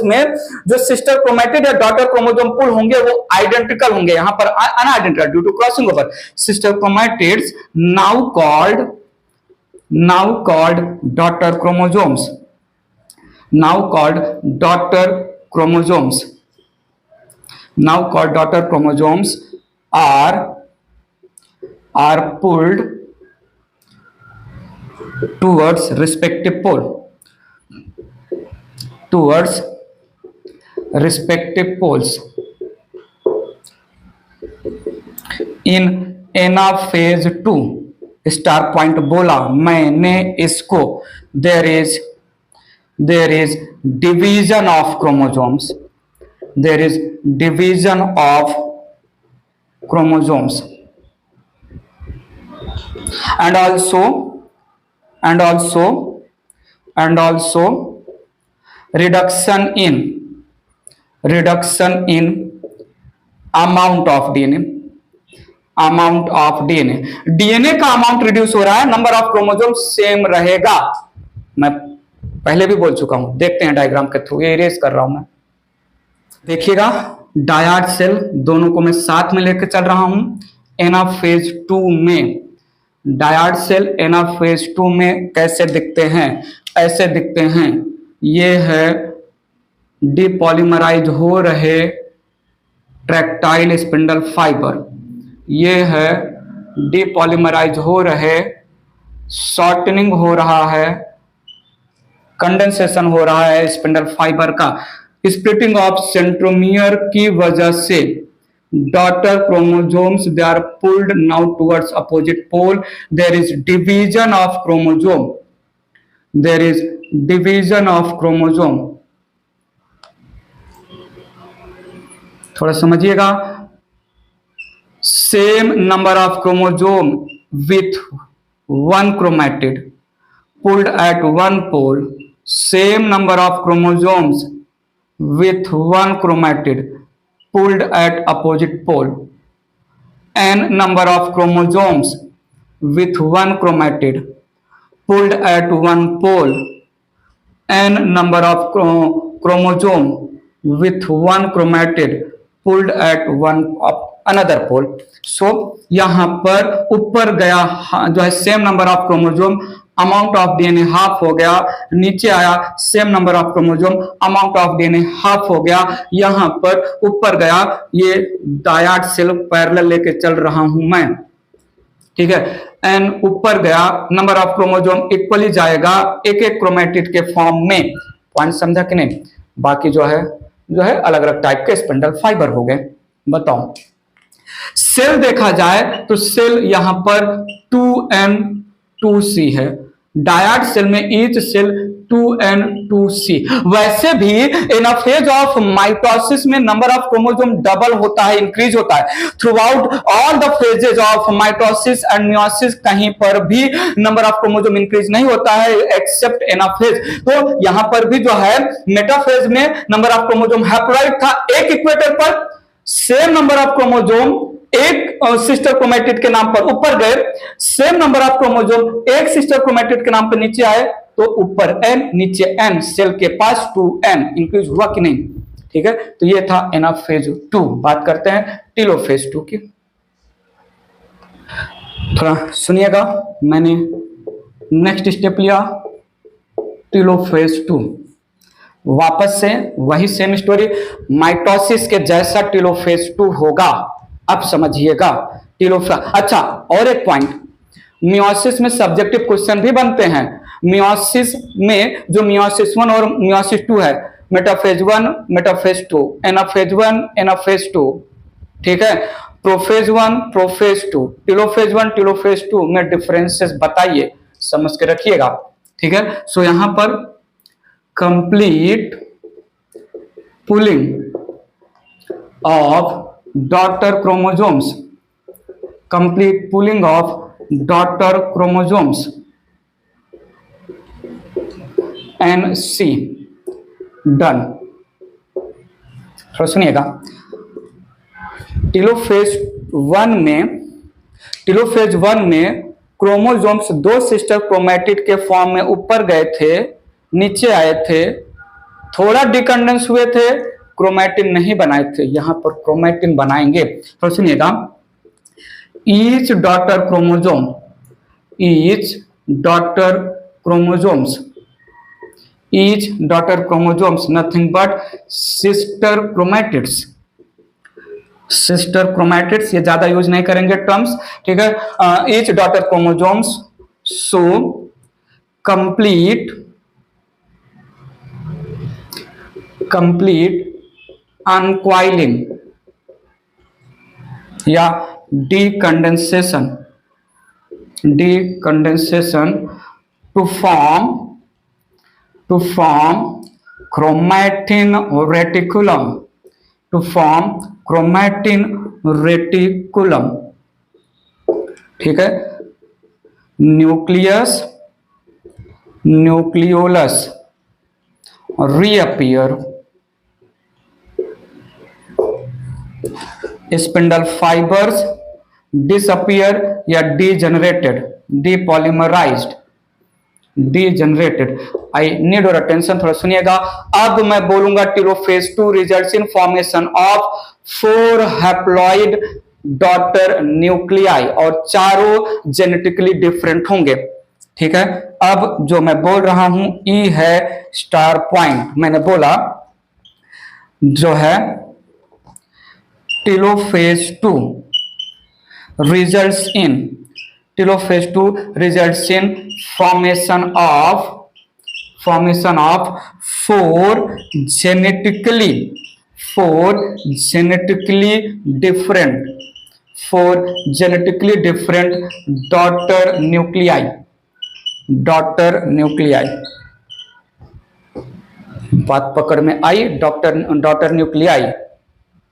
S1: में जो सिस्टर क्रोमैटिड या डॉटर क्रोमोसोम पुल होंगे वो आइडेंटिकल होंगे, यहां पर unidentical due to crossing over. Sister chromatids now called daughter chromosomes, are pulled towards respective poles in anaphase 2। Star point बोला मैंने इसको, there is division of chromosomes, and also reduction in amount of DNA। DNA का amount reduce हो रहा है, number of chromosome same रहेगा। मैं पहले भी बोल चुका हूं, देखते हैं डायग्राम के थ्रू, ये इरेज कर रहा हूं मैं। देखिएगा, डायड सेल दोनों को मैं साथ में लेकर चल रहा हूं। एनाफेज 2 में डायड सेल एनाफेज 2 में कैसे दिखते हैं? ऐसे दिखते हैं। ये है डिपॉलीमराइज हो रहे ट्रैक्टाइल स्पिंडल फाइबर, ये है डिपॉलीमराइज हो रहे, शॉर्टनिंग हो रहा है, कंडेंसेशन हो रहा है स्पिंडल फाइबर का। स्प्लिटिंग ऑफ सेंट्रोमियर की वजह से daughter chromosomes they are pulled now towards opposite pole. There is division of chromosome. थोड़ा समझिएगा, same number of chromosome with one chromatid pulled at one pole, same number of chromosomes with one chromatid pulled at opposite pole, n number of chromosomes with one chromatid pulled at one pole, n number of chromosome with one chromatid pulled at one another pole. So यहां पर ऊपर गया जो है same number of chromosome, amount of DNA half हो गया, नीचे आया same number of chromosome, amount of DNA half हो गया। यहां पर ऊपर गया, ये डायड सेल पैरेलल लेके चल रहा हूं मैं, ठीक है। एन ऊपर गया, नंबर ऑफ क्रोमोसोम इक्वली जाएगा एक एक क्रोमैटिड के फॉर्म में। पॉइंट समझा कि नहीं? बाकी जो है अलग अलग टाइप के स्पिंडल फाइबर हो गए। बताओ, सेल देखा जाए तो सेल यहां पर 2n2c है, डायड सेल में ईच सेल 2n2c। वैसे भी एनाफेज ऑफ माइटोसिस में नंबर ऑफ क्रोमोसोम डबल होता है, इंक्रीज होता है। Through out all the phases of mitosis and meiosis कहीं पर भी नंबर ऑफ क्रोमोसोम इंक्रीज नहीं होता है एक्सेप्ट एनाफेज। तो यहां पर भी जो है मेटाफेज में नंबर ऑफ क्रोमोसोम हैप्लॉइड था, एक इक्वेटर पर सेम नंबर ऑफ क्रोमोसोम एक सिस्टर क्रोमैटिड के नाम पर ऊपर गए, सेम नंबर ऑफ क्रोमोसोम एक सिस्टर क्रोमैटिड के नाम पर नीचे आए, तो ऊपर n नीचे n, सेल के पास 2n इंक्रीज हुआ कि नहीं? ठीक है, तो ये था एनाफेज 2। बात करते हैं टेलोफेज 2 की। थोड़ा सुनिएगा, मैंने नेक्स्ट स्टेप लिया टेलोफेज 2। वापस से वही सेम स्टोरी, माइटोसिस के जैसा टेलोफेज 2 होगा। अब समझिएगा टेलोफेज। अच्छा, और एक पॉइंट, मियोसिस में सब्जेक्टिव क्वेश्चन भी बनते हैं। मियोसिस में जो मियोसिस 1 और मियोसिस 2 है, मेटाफेज 1 मेटाफेज 2, एनाफेज 1 एनाफेज 2, ठीक है, प्रोफेज 1 प्रोफेज 2, टेलोफेज 1 टेलोफेज 2 में डिफरेंसेस बताइए, समझ के रखिएगा, ठीक है। सो यहां पर complete pulling of daughter chromosomes complete pooling of daughter chromosomes NC done। थोड़ा सुनिएगा, टेलोफेज वन में क्रोमोसोम्स दो सिस्टर क्रोमैटिड के फॉर्म में ऊपर गए थे, नीचे आए थे, थोड़ा डिकंडेंस हुए थे, क्रोमैटिन नहीं बनाए थे। यहां पर क्रोमैटिन बनाएंगे। तो सुनिएगा, each daughter chromosomes nothing but sister chromatids, ये ज्यादा यूज नहीं करेंगे टर्म्स, ठीक है। Each daughter chromosomes so complete uncoiling या decondensation to form chromatin reticulum, ठीक है। Nucleolus reappear, spindle fibres disappear या degenerated. I need your attention, थोड़ा सुनिएगा। अब मैं बोलूंगा telophase 2 results in formation of 4 haploid daughter nuclei, और चारों जेनेटिकली डिफरेंट होंगे, ठीक है। अब जो मैं बोल रहा हूं ई है स्टार पॉइंट। मैंने बोला जो है telophase 2 results in formation of 4 genetically different daughter nuclei। बात पकड़ में आई? डॉटर न्यूक्लियाई,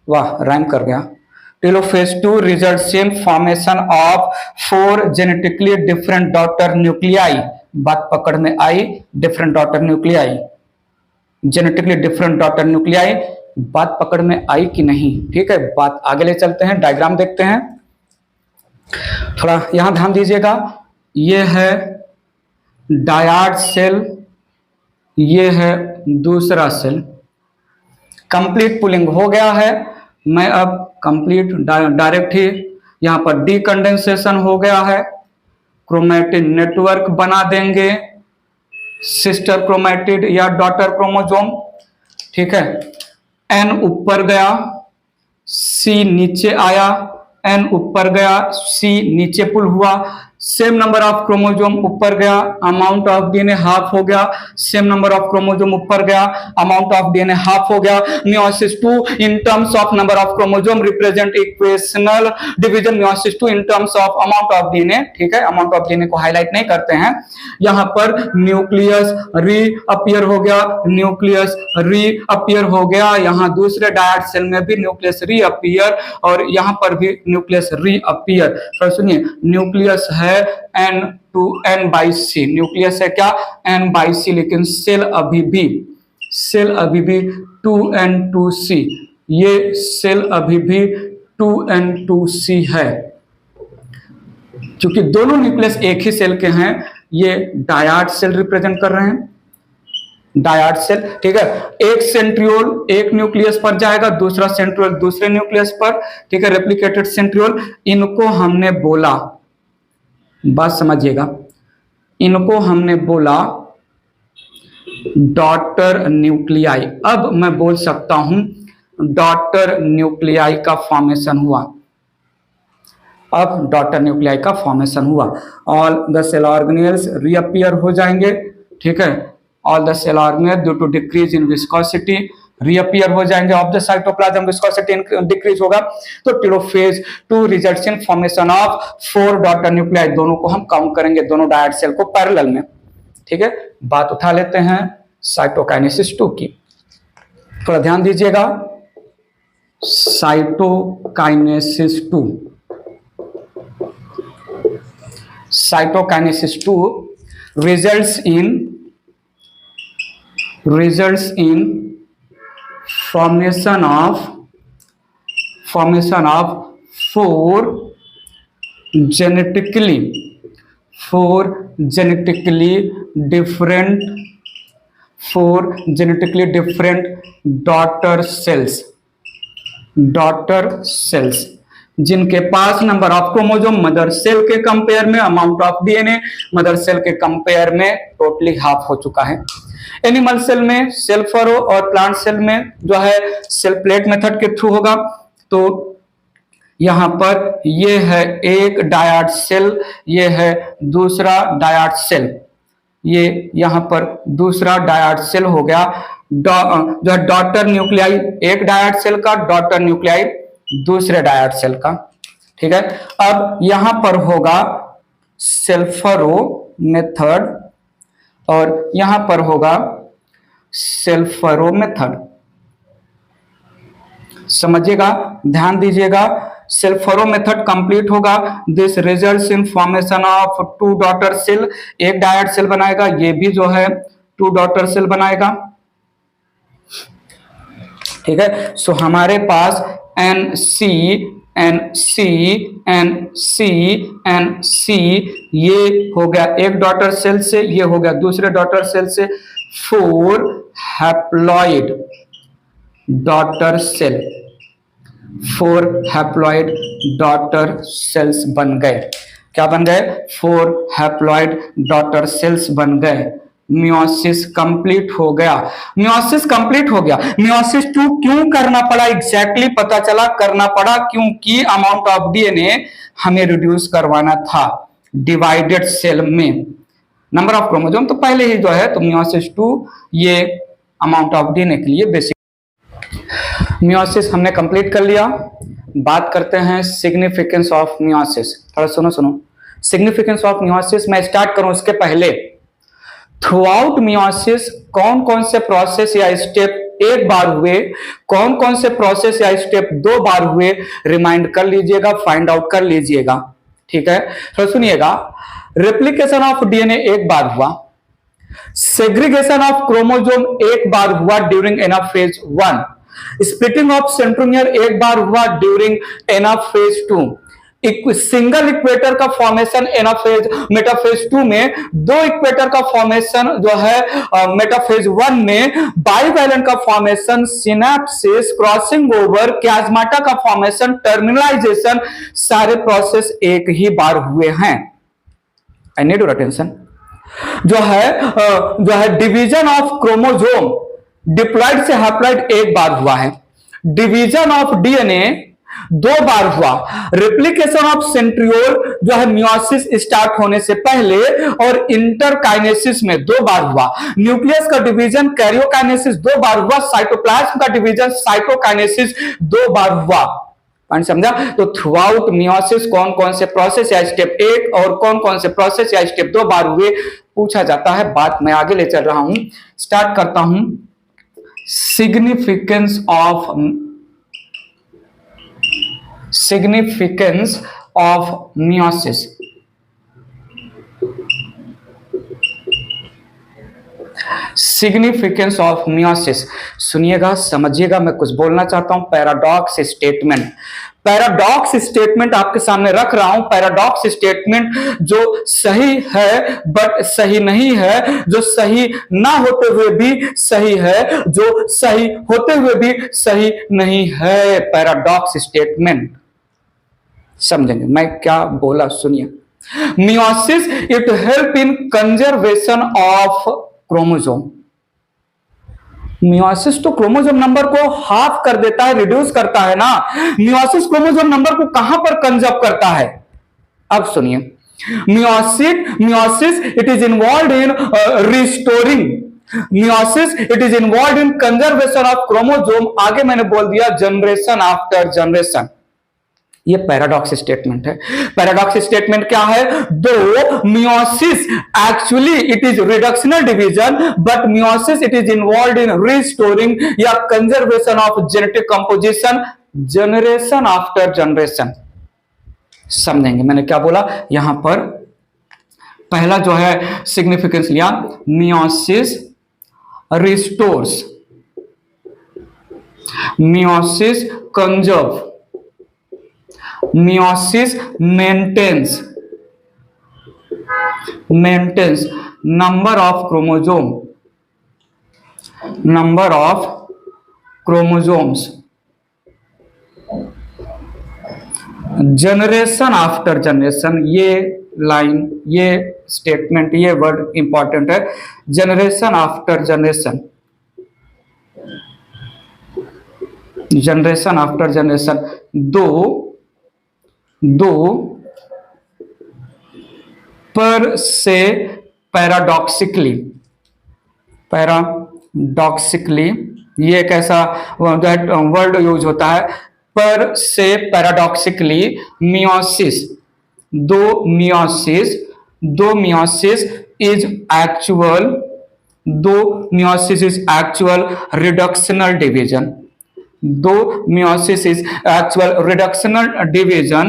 S1: वाह राइम कर गया। Telophase 2 results in formation of 4 genetically different daughter nuclei. बात पकड़ में आई? Different daughter nuclei, genetically different daughter nuclei. बात पकड़ में आई कि नहीं? ठीक है, बात आगे ले चलते हैं, डायग्राम देखते हैं। थोड़ा यहां ध्यान दीजिएगा, ये है डायड सेल, ये है दूसरा सेल। कंप्लीट पुलिंग हो गया है। मैं अब कंप्लीट डायरेक्ट ही यहां पर डीकंडेंसेशन हो गया है, क्रोमैटिन नेटवर्क बना देंगे, सिस्टर क्रोमैटिड या डॉटर क्रोमोसोम, ठीक है। एन ऊपर गया, सी नीचे आया, एन ऊपर गया, सी नीचे पुल हुआ, सेम नंबर ऑफ क्रोमोसोम ऊपर गया, अमाउंट ऑफ डीएनए हाफ हो गया, सेम नंबर ऑफ क्रोमोसोम ऊपर गया, अमाउंट ऑफ डीएनए हाफ हो गया। Meiosis 2 in terms of number of chromosome represent equational division. Meiosis 2 in terms of amount of DNA, ठीक है, अमाउंट ऑफ डीएनए को highlight नहीं करते हैं। यहां पर न्यूक्लियस रीअपियर हो गया, न्यूक्लियस रीअपियर हो गया, यहां दूसरे डायड सेल में भी न्यूक्लियस रीअपियर, और यहां पर भी न्यूक्लियस रीअपियर। तो सुनिए, न्यूक्लियस है N/C, न्यूक्लियस है क्या? N/C, लेकिन सेल अभी भी 2N2C, ये सेल अभी भी 2N2C है, क्योंकि दोनों न्यूक्लियस एक ही सेल के हैं। ये डायड सेल रिप्रेजेंट कर रहे हैं, डायड सेल, ठीक है। एक सेंट्रियोल एक न्यूक्लियस पर जाएगा, दूसरा सेंट्रियोल दूसरे न्यूक्लियस पर, ठीक है, रेप्लिकेटेड सेंट्रियोल। इनको हमने बोला, बात समझिएगा, इनको हमने बोला डॉटर न्यूक्लियाई। अब मैं बोल सकता हूं डॉटर न्यूक्लियाई का फॉर्मेशन हुआ। अब डॉटर न्यूक्लियाई का फॉर्मेशन हुआ, all the cell organelles reappear हो जाएंगे, ठीक है। All the cell organelle due to decrease in viscosity reappear हो जाएंगे, of the cytoplasm viscosity decrease होगा। तो telophase 2 results in formation of 4 daughter nuclei. दोनों को हम काउंट करेंगे, दोनों डायड सेल को पैरेलल में, ठीक है। बात उठा लेते हैं साइटोकाइनेसिस 2 की, थोड़ा ध्यान दीजिएगा। Cytokinesis 2, cytokinesis 2 results in formation of four genetically different daughter cells जिनके पास number of chromosome mother cell के कंपेयर में, amount of DNA mother cell के कंपेयर में टोटली हाफ हो चुका है। एनिमल सेल में सेल फरो और प्लांट सेल में जो है सेल प्लेट मेथड के थ्रू होगा। तो यहां पर ये है एक डायड सेल, ये है दूसरा डायड सेल, ये यहां पर दूसरा डायड सेल हो गया। जो है डॉटर न्यूक्लियाई एक डायड सेल का, डॉटर न्यूक्लियाई दूसरे डायड सेल का, ठीक है। अब यहां पर होगा सेल्फरो मेथड और यहां पर होगा सेल्फरो मेथड। समझिएगा, ध्यान दीजिएगा। सेल्फरो मेथड कंप्लीट होगा, this results in formation of 2 daughter cell, एक डायड सेल बनाएगा, ये भी जो है 2 डॉटर सेल बनाएगा, ठीक है। सो हमारे पास NC ये हो गया एक डॉटर सेल से, ये हो गया दूसरे डॉटर सेल से, 4 हैप्लॉइड डॉटर सेल्स बन गए। क्या बन गए? 4 हैप्लॉइड डॉटर सेल्स बन गए। मियोसिस कंप्लीट हो गया। मियोसिस 2 क्यों करना पड़ा? एग्जैक्टली पता चला करना पड़ा क्योंकि अमाउंट ऑफ डीएनए हमें रिड्यूस करवाना था डिवाइडेड सेल में। नंबर ऑफ क्रोमोसोम तो पहले ही जो है, तो मियोसिस 2 ये अमाउंट ऑफ डीएनए के लिए बेसिक। मियोसिस हमने कंप्लीट कर लिया। बात करते हैं सिग्निफिकेंस ऑफ मियोसिस। थोड़ा सुनो। सिग्निफिकेंस ऑफ मियोसिस मैं स्टार्ट करूं उसके पहले, थ्रू आउट मियोसिस कौन कौन से प्रोसेस या स्टेप एक बार हुए, कौन कौन से प्रोसेस या स्टेप 2 बार हुए, रिमाइंड कर लीजिएगा, फाइंड आउट कर लीजिएगा, ठीक है। तो सुनिएगा, रेप्लिकेशन ऑफ डीएनए एक बार हुआ, सेग्रीगेशन ऑफ क्रोमोसोम एक बार हुआ during anaphase 1, splitting of centromere एक बार हुआ ड्यूरिंग एनाफेज 2, सिंगल इक्वेटर का फॉर्मेशन एनाफेज मेटाफेज 2 में, 2 इक्वेटर का फॉर्मेशन जो है मेटाफेज 1 में, बाइवैलेंट का फॉर्मेशन, सिनेप्सिस, क्रॉसिंग ओवर, क्याजमाटा का फॉर्मेशन, टर्मिनलाइजेशन, सारे प्रोसेस एक ही बार हुए हैं। आई नीड योर अटेंशन। जो है डिवीजन ऑफ क्रोमोसोम डिप्लॉइड से हैप्लॉइड एक बार हुआ है, डिवीजन ऑफ डीएनए 2 बार हुआ, रेप्लिकेशन ऑफ सेंट्रियोल जो है मियोसिस स्टार्ट होने से पहले और इंटरकाइनेसिस में 2 बार हुआ, न्यूक्लियस का डिवीजन कैरियोकाइनेसिस 2 बार हुआ, साइटोप्लाज्म का डिवीजन साइटोकाइनेसिस 2 बार हुआ। पॉइंट समझा? तो थ्रू आउट मियोसिस कौन कौन से प्रोसेस या स्टेप 1 और कौन कौन से प्रोसेस या स्टेप 2 बार हुए पूछा जाता है। बात मैं आगे ले चल रहा हूं, स्टार्ट करता हूं। significance of meiosis। Significance of meiosis सुनिएगा, समझिएगा, मैं कुछ बोलना चाहता हूं। पैराडॉक्स स्टेटमेंट आपके सामने रख रहा हूं। पैराडॉक्स स्टेटमेंट जो सही है बट सही नहीं है, जो सही ना होते हुए भी सही है, जो सही होते हुए भी सही नहीं है। पैराडॉक्स स्टेटमेंट समझेंगे मैं क्या बोला, सुनिए। Meiosis it help in conservation of chromosome. Meiosis तो क्रोमोसोम नंबर को हाफ कर देता है, रिड्यूस करता है ना। मियोसिस क्रोमोसोम नंबर को कहां पर कंजर्व करता है? अब सुनिए, meiosis it is involve in restoring, meiosis it is involve in conservation of chromosome. आगे मैंने बोल दिया जनरेशन आफ्टर जनरेशन। ये पैराडॉक्स स्टेटमेंट है। पैराडॉक्स स्टेटमेंट क्या है? Though meiosis actually it is reductional division, but meiosis it is involve in restoring या conservation of genetic composition generation after generation. समझेंगे मैंने क्या बोला यहां पर। पहला जो है सिग्निफिकेंस लिया, meiosis restores, meiosis conserve, meiosis maintains number of chromosomes, generation after generation, ये लाइन, ये स्टेटमेंट, ये वर्ड इंपॉर्टेंट है, generation after generation, generation after generation, दो पर से पैराडॉक्सिकली, ये एक ऐसा वर्ड यूज होता है, पर से paradoxically meiosis, though meiosis is actual reductional division, though meiosis is actual reductional division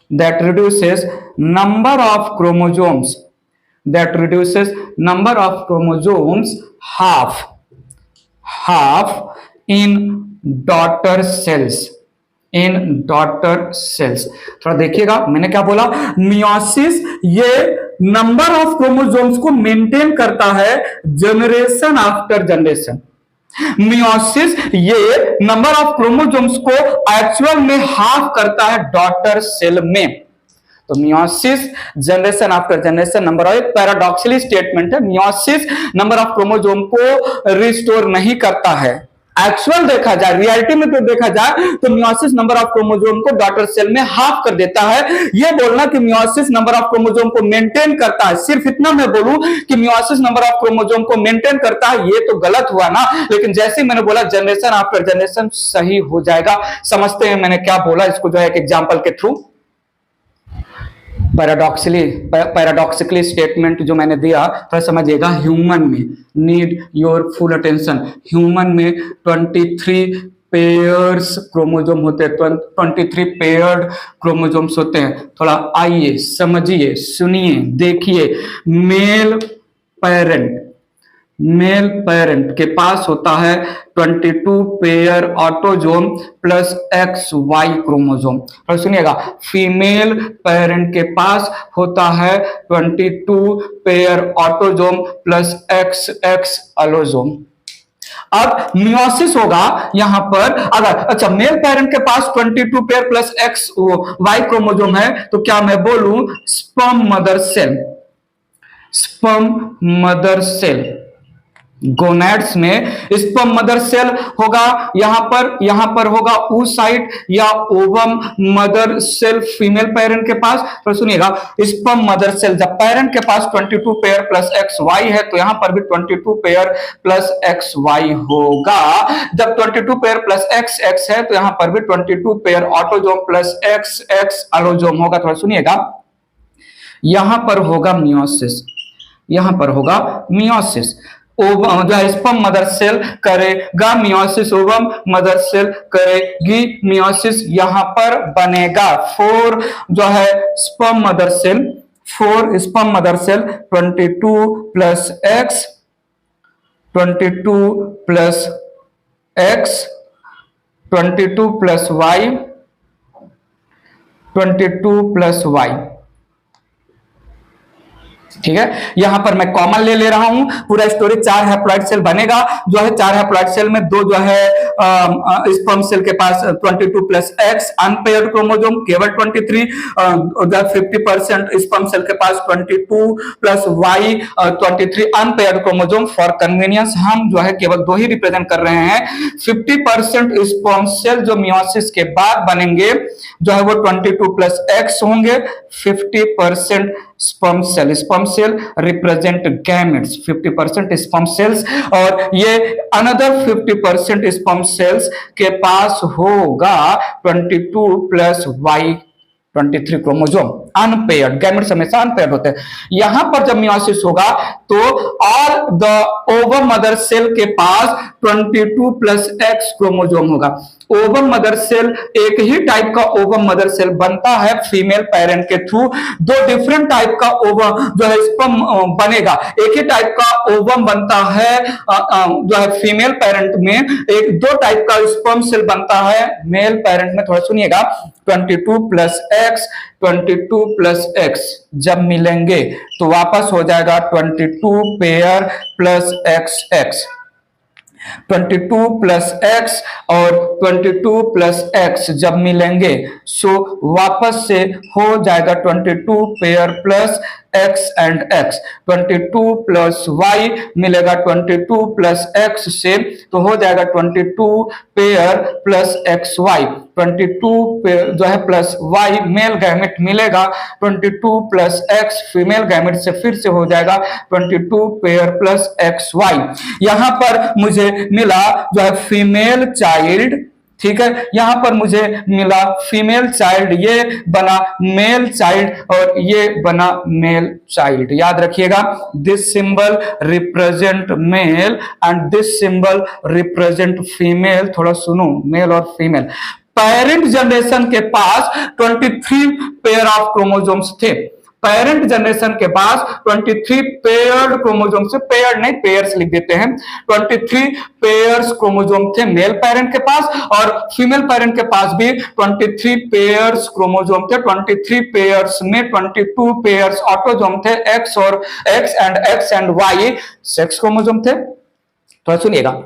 S1: that reduces number of chromosomes, half in daughter cells, थोड़ा देखिएगा, मैंने क्या बोला, मियोसिस ये नंबर ऑफ क्रोमोसोम्स को मेंटेन करता है जनरेशन आफ्टर जनरेशन, मियोसिस ये नंबर ऑफ क्रोमोसोम्स को एक्चुअल में हाफ करता है डॉटर सेल में। तो meiosis generation after generation number of, paradoxically statement है, मियोसिस नंबर ऑफ क्रोमोसोम को रिस्टोर नहीं करता है। एक्चुअल देखा जाए, रियलिटी में तो देखा जाए तो मियोसिस नंबर ऑफ क्रोमोसोम को डॉटर सेल में हाफ कर देता है। ये बोलना कि मियोसिस नंबर ऑफ क्रोमोसोम को मेंटेन करता है, सिर्फ इतना मैं बोलूं कि मियोसिस नंबर ऑफ क्रोमोसोम को मेंटेन करता है, ये तो गलत हुआ ना। लेकिन जैसे ही मैंने बोला जनरेशन आफ्टर जनरेशन सही हो जाएगा। समझते हैं मैंने क्या बोला, इसको जो है एक एग्जांपल के थ्रू। पैराडॉक्सिकली स्टेटमेंट जो मैंने दिया थोड़ा समझिएगा। ह्यूमन में, need your full attention, human में 23 पेयर्स क्रोमोसोम होते हैं, 23 पेयर्ड क्रोमोसोम्स होते हैं। थोड़ा आइए समझिए, सुनिए, देखिए। मेल पेरेंट के पास होता है 22 pair autosome plus XY chromosome. और सुनिएगा, फीमेल पेरेंट के पास होता है 22 पेयर ऑटोजोम प्लस XX अलोजोम। अब मियोसिस होगा यहां पर, अगर अच्छा मेल पेरेंट के पास 22 पेयर प्लस XY क्रोमोसोम है तो क्या मैं बोलूं स्पर्म मदर सेल। गोनैड्स में स्पर्म मदर सेल होगा, यहां पर होगा oocyte या ovum mother cell female parent के पास। तो सुनिएगा, स्पर्म मदर सेल जब पेरेंट के पास 22 पेयर प्लस XY है तो यहां पर भी 22 पेयर प्लस XY होगा। जब 22 पेयर प्लस XX है तो यहां पर भी 22 pair autosome plus XX allosome होगा। थोड़ा सुनिएगा, यहां पर होगा मियोसिस, स्पर्म मदर सेल करेगा मियोसिस, ओवम मदर सेल करेगी मियोसिस, यहां पर बनेगा 4 जो है sperm mother cell, 22 plus X, 22 plus X, 22 plus Y, 22 plus Y। ठीक है, यहां पर मैं कॉमन ले रहा हूं। पूरा स्टोरी 4 हैप्लॉइड सेल बनेगा, जो है 4 हैप्लॉइड सेल में 2 जो है स्पर्म सेल के पास 22 प्लस X अनपेयर्ड क्रोमोसोम केवल 23, 50% स्पर्म सेल के पास 22 plus Y 23 unpaired chromosome. For convenience हम जो है केवल 2 ही रिप्रेजेंट कर रहे हैं। 50% स्पर्म सेल जो मियोसिस के बाद बनेंगे जो है वो 22 प्लस X होंगे। 50% sperm cell represent gametes, 50% sperm cells, और ये अनदर 50% स्पर्म सेल्स के पास होगा 22 plus Y 23 chromosome. Unpaired, gametes हमेशा अनपेयर्ड होते हैं। यहां पर जब मियोसिस होगा तो और द ओवम मदर सेल के पास 22 प्लस एक्स क्रोमोजोम होगा। ओवम मदर सेल, एक ही टाइप का ओवम मदर सेल बनता है फीमेल पेरेंट के थ्रू। दो डिफरेंट टाइप का ओवम जो है स्पर्म बनेगा। एक ही टाइप का ओवम बनता है जो है फीमेल पेरेंट में, एक दो टाइप का स्पर्म सेल बनता है मेल पेरेंट में। थोड़ा सुनिएगा, 22 प्लस एक्स 22 प्लस एक्स जब मिलेंगे तो वापस हो जाएगा 22 pair plus x x. 22 plus x और 22 प्लस एक्स जब मिलेंगे सो वापस से हो जाएगा 22 pair plus X and X. 22 plus Y मिलेगा 22 प्लस एक्स से, तो हो जाएगा 22 पेयर प्लस एक्स वाई। 22 जो है प्लस वाई मेल गैमेट मिलेगा, 22 प्लस एक्स फीमेल गैमेट से फिर से हो जाएगा 22 पेयर प्लस एक्स वाई। यहां पर मुझे मिला जो है फीमेल चाइल्ड, ठीक है, यहां पर मुझे मिला फीमेल चाइल्ड, ये बना मेल चाइल्ड और ये बना मेल चाइल्ड। याद रखिएगा, this symbol represent male and this symbol represent female. थोड़ा सुनो, मेल और फीमेल। पेरेंट जनरेशन के पास 23 पेयर ऑफ क्रोमोसोम्स थे। पेरेंट जनरेशन के पास 23 पेयर्ड क्रोमोसोम से, पेयर्ड नहीं पेयर्स लिख देते हैं, 23 पेयर्स क्रोमोसोम थे मेल पेरेंट के पास, और फीमेल पेरेंट के पास भी 23 पेयर्स क्रोमोसोम थे। 23 पेयर्स में 22 पेयर्स ऑटोसोम थे, एक्स और X and Y sex chromosome थे। तो सुनिएगा,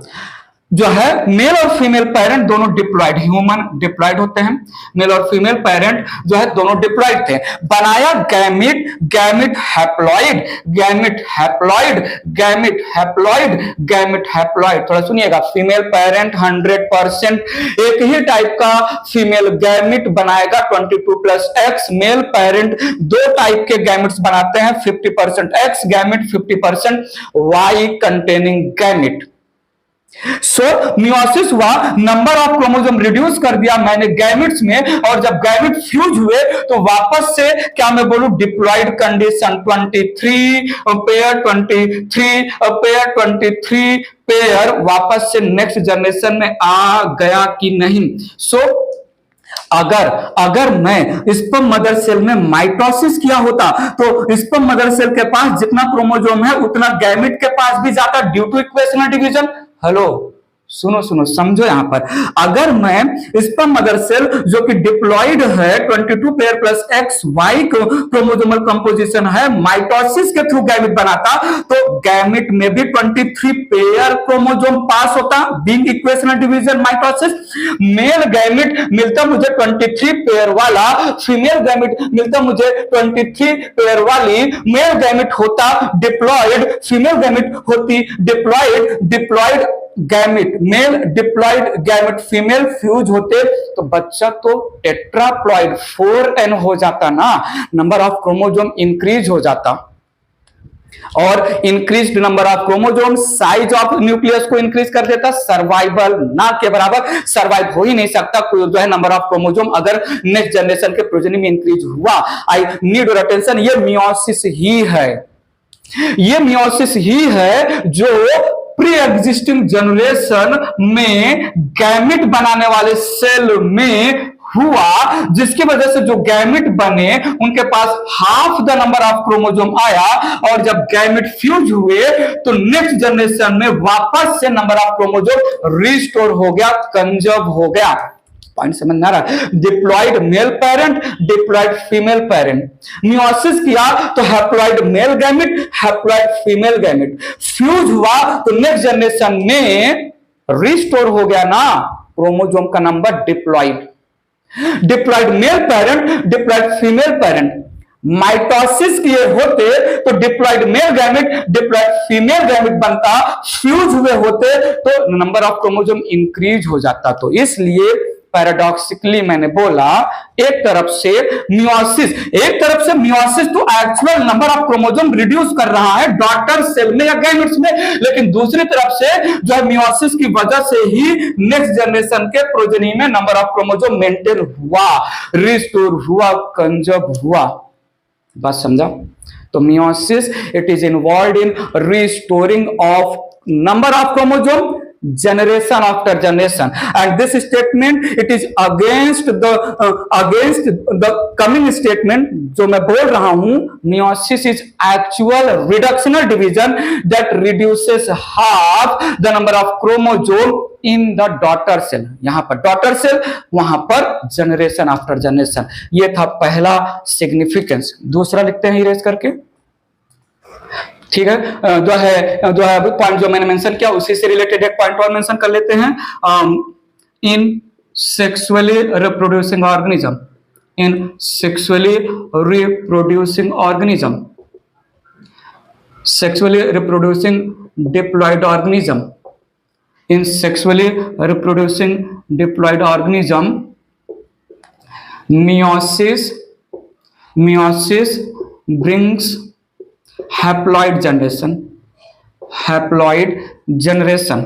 S1: जो है मेल और फीमेल पेरेंट दोनों डिप्लॉयड, ह्यूमन डिप्लॉयड होते हैं, मेल और फीमेल पेरेंट जो है दोनों डिप्लॉयड थे। बनाया gamete, gamete haploid, gamete haploid, gamete haploid, gamete haploid. थोड़ा सुनिएगा, फीमेल पेरेंट 100% एक ही टाइप का फीमेल गैमिट बनाएगा 22 प्लस एक्स। मेल पेरेंट दो टाइप के गैमिट्स बनाते हैं, 50% X gamete, 50% Y containing gamete. So meiosis हुआ, नंबर ऑफ क्रोमोसोम रिड्यूस कर दिया मैंने गैमेट्स में, और जब गैमेट फ्यूज हुए तो वापस से क्या मैं बोलूं, diploid condition 23 pair 23 pair 23 pair वापस से नेक्स्ट जनरेशन में आ गया कि नहीं। सो अगर मैं स्पर्म मदर सेल में माइटोसिस किया होता तो स्पर्म मदर सेल के पास जितना क्रोमोसोम है उतना गैमेट के पास भी जाता due to equational division. Hello, सुनो सुनो, समझो यहां पर, अगर मैं स्पर्म मदर सेल जो कि डिप्लॉयड है 22 pair plus X Y chromosomal composition है, माइटोसिस के थ्रू गैमेट बनाता तो गैमेट में भी 23 पेयर क्रोमोसोम पास होता, being equational division mitosis. Male gamete मिलता मुझे 23 पेयर वाला, फीमेल गैमेट मिलता मुझे 23 पेयर वाली। मेल गैमेट होता डिप्लॉयड, फीमेल गैमेट होती diploid, diploid gamete male, diploid gamete female fuse होते तो बच्चा तो टेट्राप्लॉयड 4n हो जाता ना, नंबर ऑफ क्रोमोसोम इंक्रीज हो जाता। और increased number of chromosome size of nucleus को इंक्रीज कर देता, सर्वाइवल ना के बराबर, सर्वाइव हो ही नहीं सकता कोई जो है नंबर ऑफ क्रोमोसोम अगर नेक्स्ट जनरेशन के प्रोजेनी में इंक्रीज हुआ। आई नीड योर अटेंशन, ये मियोसिस ही है, ये मियोसिस ही है जो प्री एग्जिस्टिंग जनरेशन में गैमेट बनाने वाले सेल में हुआ, जिसकी वजह से जो गैमेट बने उनके पास half the number of chromosome आया, और जब गैमेट फ्यूज हुए तो नेक्स्ट जनरेशन में वापस से नंबर ऑफ क्रोमोसोम रिस्टोर हो गया, कंजर्व हो गया। पॉइंट समझ में आ रहा है? Diploid male parent, diploid female parent, meiosis किया तो haploid male gamete, haploid female gamete, fuse हुआ तो नेक्स्ट जनरेशन में रिस्टोर हो गया ना क्रोमोसोम का number diploid. Diploid male parent, diploid female parent, mitosis किए होते तो diploid male gamete, diploid female gamete बनता, फ्यूज हुए होते तो नंबर ऑफ क्रोमोसोम इंक्रीज हो जाता। तो इसलिए पैराडॉक्सिकली मैंने बोला, एक तरफ से मियोसिस तो actual number of chromosome reduce कर रहा है डॉटर सेल में या गैमेट्स में, लेकिन दूसरी तरफ से जो है मियोसिस की वजह से ही नेक्स्ट जनरेशन के प्रोजेनी में नंबर ऑफ क्रोमोसोम मेंटेन हुआ, रिस्टोर हुआ, कंजर्व हुआ। बात समझा? तो meiosis it is involve in restoring of number of chromosome generation after generation, and this statement it is against the coming statement जो मैं बोल रहा हूं, meiosis is actual reductional division that reduces half the number of chromosome in the daughter cell. यहां पर daughter cell, वहां पर generation after generation. ये था पहला significance. दूसरा लिखते हैं इरेज करके, ठीक है? जो है पॉइंट जो मैंने मेंशन किया उसी से रिलेटेड एक पॉइंट और मेंशन कर लेते हैं. In sexually reproducing organism, in sexually reproducing organism, sexually reproducing diploid organism, in sexually reproducing diploid organism meiosis brings haploid generation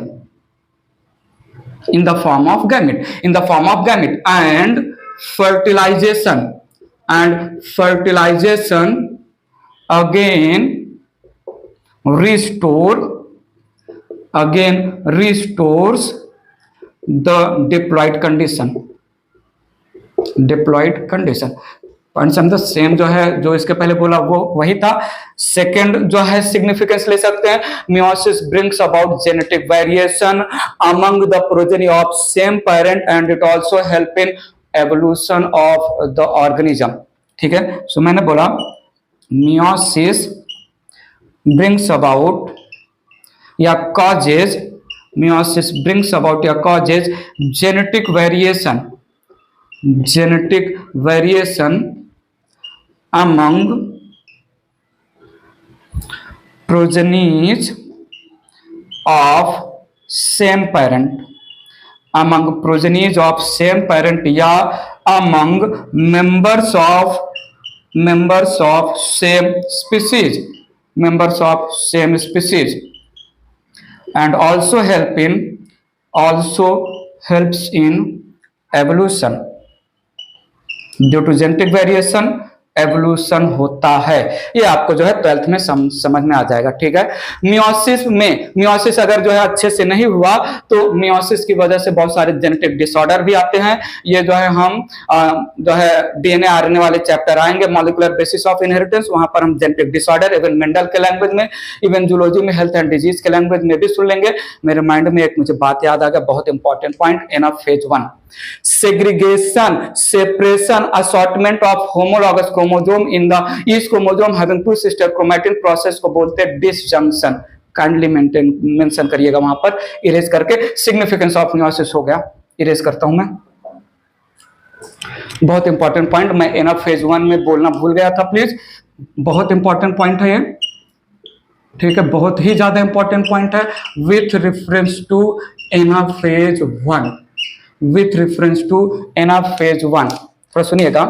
S1: in the form of gamete, and fertilization again restores the diploid condition. Point समझो, same जो है जो इसके पहले बोला वो वही था. सेकंड जो है सिग्निफिकेंस ले सकते हैं, meiosis brings about genetic variation among the progeny of same parent and it also help in evolution of the organism. ठीक है, सो मैंने बोला मियोसिस ब्रिंग्स अबाउट या कॉजेज, मियोसिस ब्रिंग्स अबाउट या causes genetic variation among progenies of same parent, या among members of same species, and also helps in evolution. Due to genetic variation evolution होता है. ये आपको जो है 12th में समझ में आ जाएगा. ठीक है, मियोसिस अगर जो है अच्छे से नहीं हुआ तो मियोसिस की वजह से बहुत सारे जेनेटिक डिसऑर्डर भी आते हैं. ये जो है हम जो है डीएनए आरएनए वाले चैप्टर आएंगे, मॉलिक्यूलर बेसिस ऑफ इनहेरिटेंस, वहां पर हम जेनेटिक डिसऑर्डर इवन मेंडल के लैंग्वेज में, इवन जूलॉजी में हेल्थ एंड डिजीज के लैंग्वेज में भी सुन लेंगे. मेरे माइंड में एक मुझे बात याद आ गया, बहुत important point in phase 1, segregation, separation, assortment of homologous chromosome in the each chromosome having two sister chromatin process को बोलते हैं disjunction. काइंडली मेंशन करिएगा वहां पर इरेज करके. सिग्निफिकेंस ऑफ मियोसिस हो गया, इरेज करता हूं मैं. बहुत इंपॉर्टेंट पॉइंट मैं एनफ फेज 1 में बोलना भूल गया था, प्लीज. बहुत इंपॉर्टेंट पॉइंट है ये, ठीक है, बहुत ही ज्यादा इंपॉर्टेंट पॉइंट है. With reference to anaphase 1, with reference to enough phase 1, थोड़ा सुनिएगा.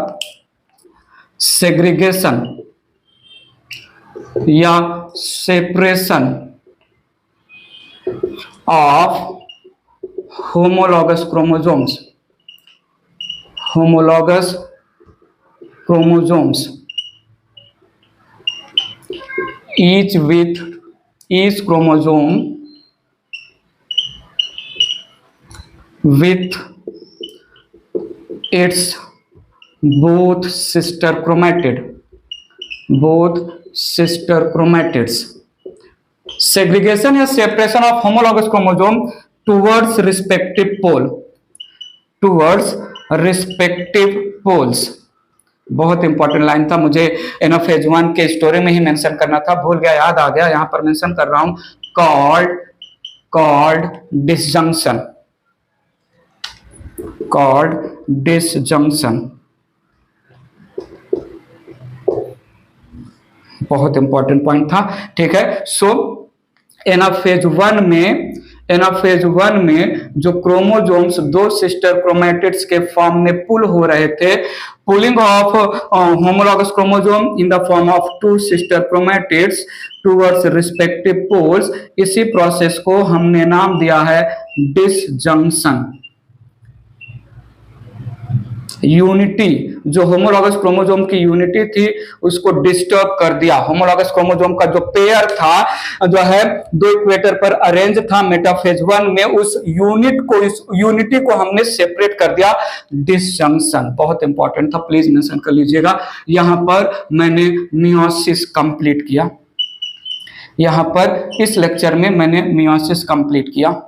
S1: सेग्रीगेशन या separation of homologous chromosomes each chromosome with its both sister chromatids. Segregation या separation of homologous chromosome towards respective poles. बहुत important line था, मुझे enough phase 1 के story में ही mention करना था, भूल गया, याद आ गया, यहां पर मेंशन कर रहा हूं. called disjunction. बहुत इंपॉर्टेंट पॉइंट था. ठीक है, सो एनफ फेज 1 में जो क्रोमोसोम्स दो सिस्टर क्रोमैटिड्स के फॉर्म में पुल हो रहे थे, pulling of homologous chromosome in the form of two sister chromatids towards respective poles, इसी प्रोसेस को हमने नाम दिया है डिसजंक्शन. यूनिटी, जो होमोलॉगस क्रोमोसोम की यूनिटी थी उसको डिस्टर्ब कर दिया। होमोलॉगस क्रोमोसोम का जो पेयर था जो है दो इक्वेटर पर अरेंज था मेटाफेज 1 में, उस यूनिटी को हमने सेपरेट कर दिया। डिसजंक्शन बहुत इंपॉर्टेंट था, प्लीज मेंशन कर लीजिएगा। यहां पर मैंने मियोसिस कंप्लीट किया, यहां पर इस लेक्चर में मैंने मियोसिस कंप्लीट किया।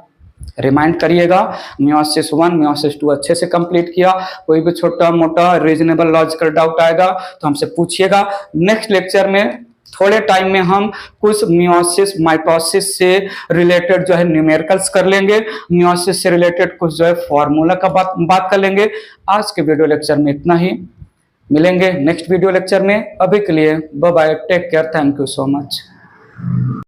S1: रिमाइंड करिएगा, मियोसिस 1 मियोसिस 2 अच्छे से कंप्लीट किया। कोई भी छोटा मोटा रीजनेबल लॉजिकल डाउट आएगा तो हमसे पूछिएगा। नेक्स्ट लेक्चर में थोड़े टाइम में हम कुछ मियोसिस माइटोसिस से रिलेटेड जो है न्यूमेरिकल्स कर लेंगे, मियोसिस से रिलेटेड कुछ जो है फॉर्मूला का बात कर लेंगे। आज के वीडियो लेक्चर में इतना ही, मिलेंगे नेक्स्ट वीडियो लेक्चर में। अभी के लिए bye bye, take care, thank you so much.